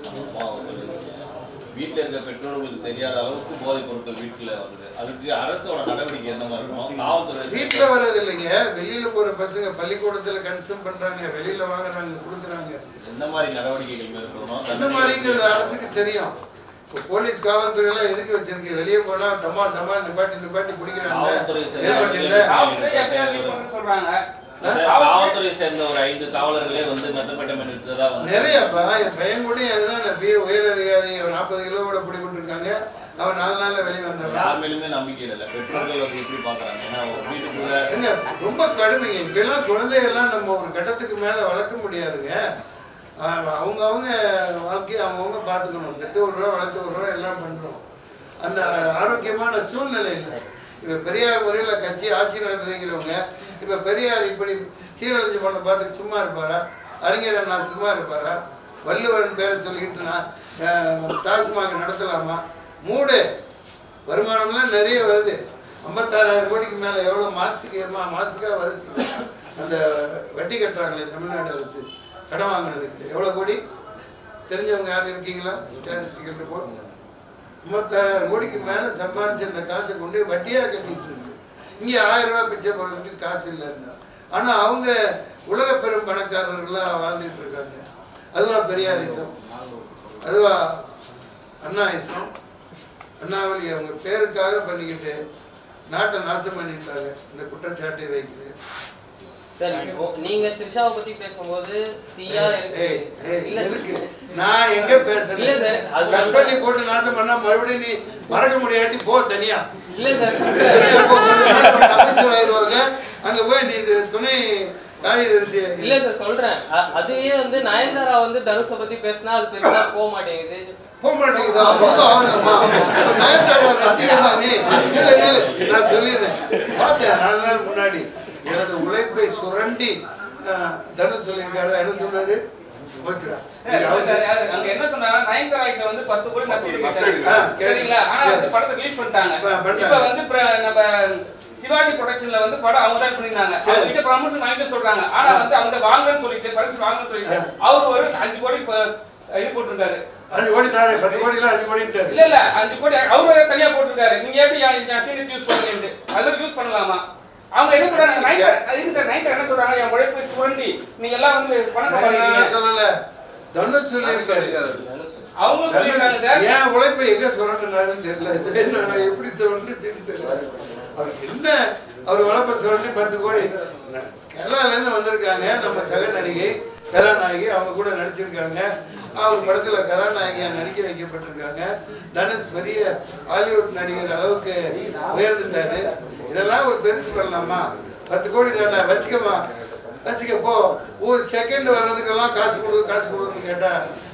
வீட்டில் இருக்க பெற்றோர்களுக்கு தெரியாத அளவுக்கு போதைப் பொருட்கள் வீட்டில் வருது. அதுக்கு அரசோட நடவடிக்கை எந்த மாதிரி இருக்கும்? காவல்துறை வீட்டில் வர்றது இல்லைங்க, வெளியில் போகிற பசங்க பள்ளிக்கூடத்தில் கன்சியூம் பண்ணுறாங்க, வெளியில் வாங்குறாங்க, கொடுக்குறாங்க. எந்த மாதிரி நடவடிக்கைகள் மேற்கொள்ளணும்? எந்த மாதிரிங்கிறது அரசுக்கு தெரியும். இப்போ போலீஸ் காவல்துறையெல்லாம் எதுக்கு வச்சிருக்கு? வெளியே போனால் டமால் டமால் நிப்பாட்டி பிடிக்கிறாங்க. காவல்துறை சேர்ந்த ஒரு 5 காவலர்களே மெத்தப்பட்டமெண்ட் இருக்கிறதா நிறையப்பா. என் பையன் கூட அதுதான் உயர் அதிகாரி 40 கிலோவோட பிடி கொண்டிருக்காங்க. அவன் 4 நாளில் வெளியே வந்துடுறான். யார் மேலுமே நம்பிக்கை இல்லை. பெற்றோர்கள் எப்படி பார்க்குறாங்க? ஏன்னா வீட்டுக்குள்ள ரொம்ப கடுமைங்க. இப்பெல்லாம் குழந்தைகள்லாம் நம்ம ஒரு கட்டத்துக்கு மேலே வளர்க்க முடியாதுங்க. அவங்கவுங்க வாழ்க்கையை அவங்கவுங்க பார்த்துக்கணும். பெற்று விடுறோம், வளர்த்து விடுறோம், எல்லாம் பண்ணுறோம். அந்த ஆரோக்கியமான சூழ்நிலை இல்லை. இப்போ பெரியார் முறையில் கட்சி ஆட்சி நடத்துகிறவங்க இப்போ பெரியார் இப்படி சீரழிஞ்சு பண்ண பார்த்து சும்மா இருப்பாரா? அறிஞர் அண்ணா சும்மா இருப்பாரா? வள்ளுவன் பேரை சொல்லிக்கிட்டு நான் டாஸ்மாக் நடத்தலாமா? மூடு வருமானம்லாம் நிறைய வருது. 56,000 கோடிக்கு மேலே எவ்வளோ மாசுக்காக வருஷம் அந்த வட்டி கட்டுறாங்களே தமிழ்நாடு அரசு கடன் வாங்கினதுக்கு எவ்வளோ கோடி தெரிஞ்சவங்க யாரும் இருக்கீங்களா? ஸ்டாட்டிஸ்டிக்கல் ரிப்போர்ட் 56,000 கோடிக்கு மேலே சம்பாரிச்சு அந்த காசை கொண்டு வட்டியாக கட்டிட்டு இருக்கு. இங்கே 1000 ரூபா பிச்சை போகிறதுக்கு காசு இல்லைன்னா, ஆனால் அவங்க உலக பெரும் பணக்காரர்களாக வாழ்ந்துட்டு இருக்காங்க. அதுவா பெரியாரிசம்? அதுவா அண்ணாயிசம்? அண்ணாவளி அவங்க பேருக்காக பண்ணிக்கிட்டு நாட்டை நாசம் பண்ணிட்டாங்க. இந்த குற்றச்சாட்டை வைக்கிறேன். நீங்க த்ரிஷாவை பத்தி பேசும்போது நான் எங்க பேசுறேன்? கட் பண்ணி போட்டு நாசம் பண்ணா மறுபடியும் நீ மறக்க முடியாட்டி போ தனியா. இல்ல சார், அமைச்சர் ஆயிடுவாங்க. அங்க போய் நீ துணை காரியதரிசி. இல்ல சார் சொல்றேன், அதுவே வந்து நயன்தாரா வந்து தனுஷை பத்தி பேசினா அது பெருசா போக மாட்டேங்குது. நயன்தாரா ரசிகனா நீ? நான் சொல்லிடுறேன், பார்த்தேன் 4 நாள் முன்னாடி. எனது உழைப்பை சுரண்டி தனுஷ் சொல்லியிருக்காரு. என்ன சொன்னாரு? என்ன சொன்னாங்க? நயன்தாரா கிட்ட வந்து 10 கோடி சரிங்களா? ஆனா அந்த படத்தை ரிலீஸ் பண்ணிட்டாங்க. இப்ப வந்து நம்ம சிவாஜி ப்ரொடக்ஷன்ல வந்து படம் அவங்க தான் பண்ணிருந்தாங்க. அவங்க கிட்ட ப்ரமோஷன் வாங்கிட்டு சொல்றாங்க. ஆனா வந்து அவங்க வாங்கன்னு சொல்லிட்டு பரிசு வாங்கன்னு சொல்லிட்டு அவர் ஒரு 5 கோடி இது போட்டிருக்காரு. 5 கோடி தாரே, 10 கோடி இல்ல 5 கோடி இல்ல 5 கோடி அவரே தனியா போட்டிருக்காரு. நீங்க எப்படி சீனியர் யூஸ் பண்ணுவீங்க? அதெல்லாம் யூஸ் பண்ணலாமா? அவங்க என்ன சொல்றாங்க? நைன்டர் என்ன சொல்றாங்க? என் உழைப்பை சுரண்டி நீங்க எல்லாம் வந்து பணம் சம்பாதிக்கிறீங்க சொல்லல. தனுஷ் சொல்லியிருக்காரு. அவங்க சொல்லிருக்காங்க சார். ஏன் உழைப்பை எங்க சுரண்டினாருன்னு தெரியல. நான் எப்படி சுரண்டுச்சுன்னு தெரியல. அவருக்கு என்ன அவர் உழைப்பை சுரண்டி 10 கோடி. கேரளாலேருந்து வந்திருக்காங்க நம்ம சக நடிகை கதாநாயகி. அவங்க கூட நடிச்சிருக்காங்க. அவர் படத்துல கதாநாயகியா நடிக்க வைக்கப்பட்டிருக்காங்க. தனுஷ் பெரிய ஹாலிவுட் நடிகர் அளவுக்கு உயர்ந்துட்டாரு. இதெல்லாம் ஒரு பெருசு பண்ணலாமா? 10 கோடி தானே, வச்சுக்கமா, வச்சுக்க போ. ஒரு செகண்ட் வர்றதுக்கெல்லாம் காசு கொடுன்னு கேட்டா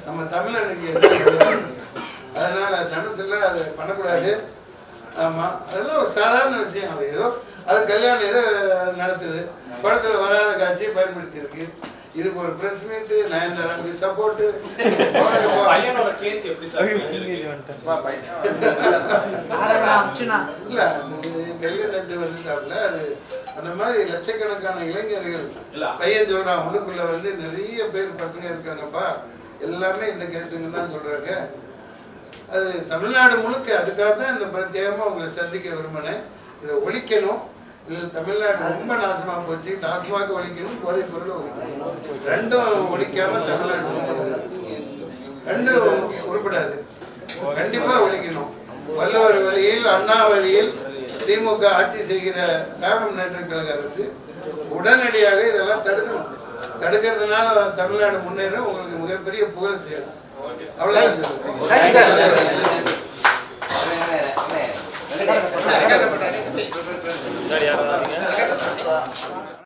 நம்ம தமிழனுக்கு. அதனால தனுசுல அதை பண்ணக்கூடாது. ஆமா, அதெல்லாம் ஒரு சாதாரண விஷயம். அது ஏதோ அது கல்யாணம் ஏதோ நடத்துது, படத்துல வராத காட்சியை பயன்படுத்தி இருக்கு. இதுக்கு ஒரு பிரஸ் மீட், நயன்தாராவுக்கு சப்போர்ட். பையனோட கேஸ் எப்படி சார்? இல்ல கல்யாணத்து வந்துட்டாப்ல. அது அந்த மாதிரி லட்சக்கணக்கான இளைஞர்கள் பையன் சொல்றான், உள்ளுக்குள்ள வந்து நிறைய பேர் பசங்க இருக்காங்கப்பா, எல்லாமே இந்த கேஸுங்க தான் சொல்றாங்க. அது தமிழ்நாடு முழுக்க. அதுக்காக தான் இந்த பிரத்யேகமாக உங்களை சந்திக்க விரும்பினேன். இதை ஒழிக்கணும். இல்லை தமிழ்நாடு ரொம்ப நாசமாக போச்சு. நாசமாக ஒழிக்கணும், போதைப் பொருளை ஒழிக்கணும். ரெண்டும் ஒழிக்காமல் தமிழ்நாடு உருப்படாது. ரெண்டும் உருப்படாது. கண்டிப்பாக ஒழிக்கணும். வள்ளுவர் வழியில், அண்ணா வழியில் திமுக ஆட்சி செய்கிற திராவிட முன்னேற்ற கழக அரசு உடனடியாக இதெல்லாம் தடுக்கணும். தடுக்கிறதுனால தமிழ்நாடு முன்னேறும். உங்களுக்கு மிகப்பெரிய புகழ் சேரும். அவ்வளோ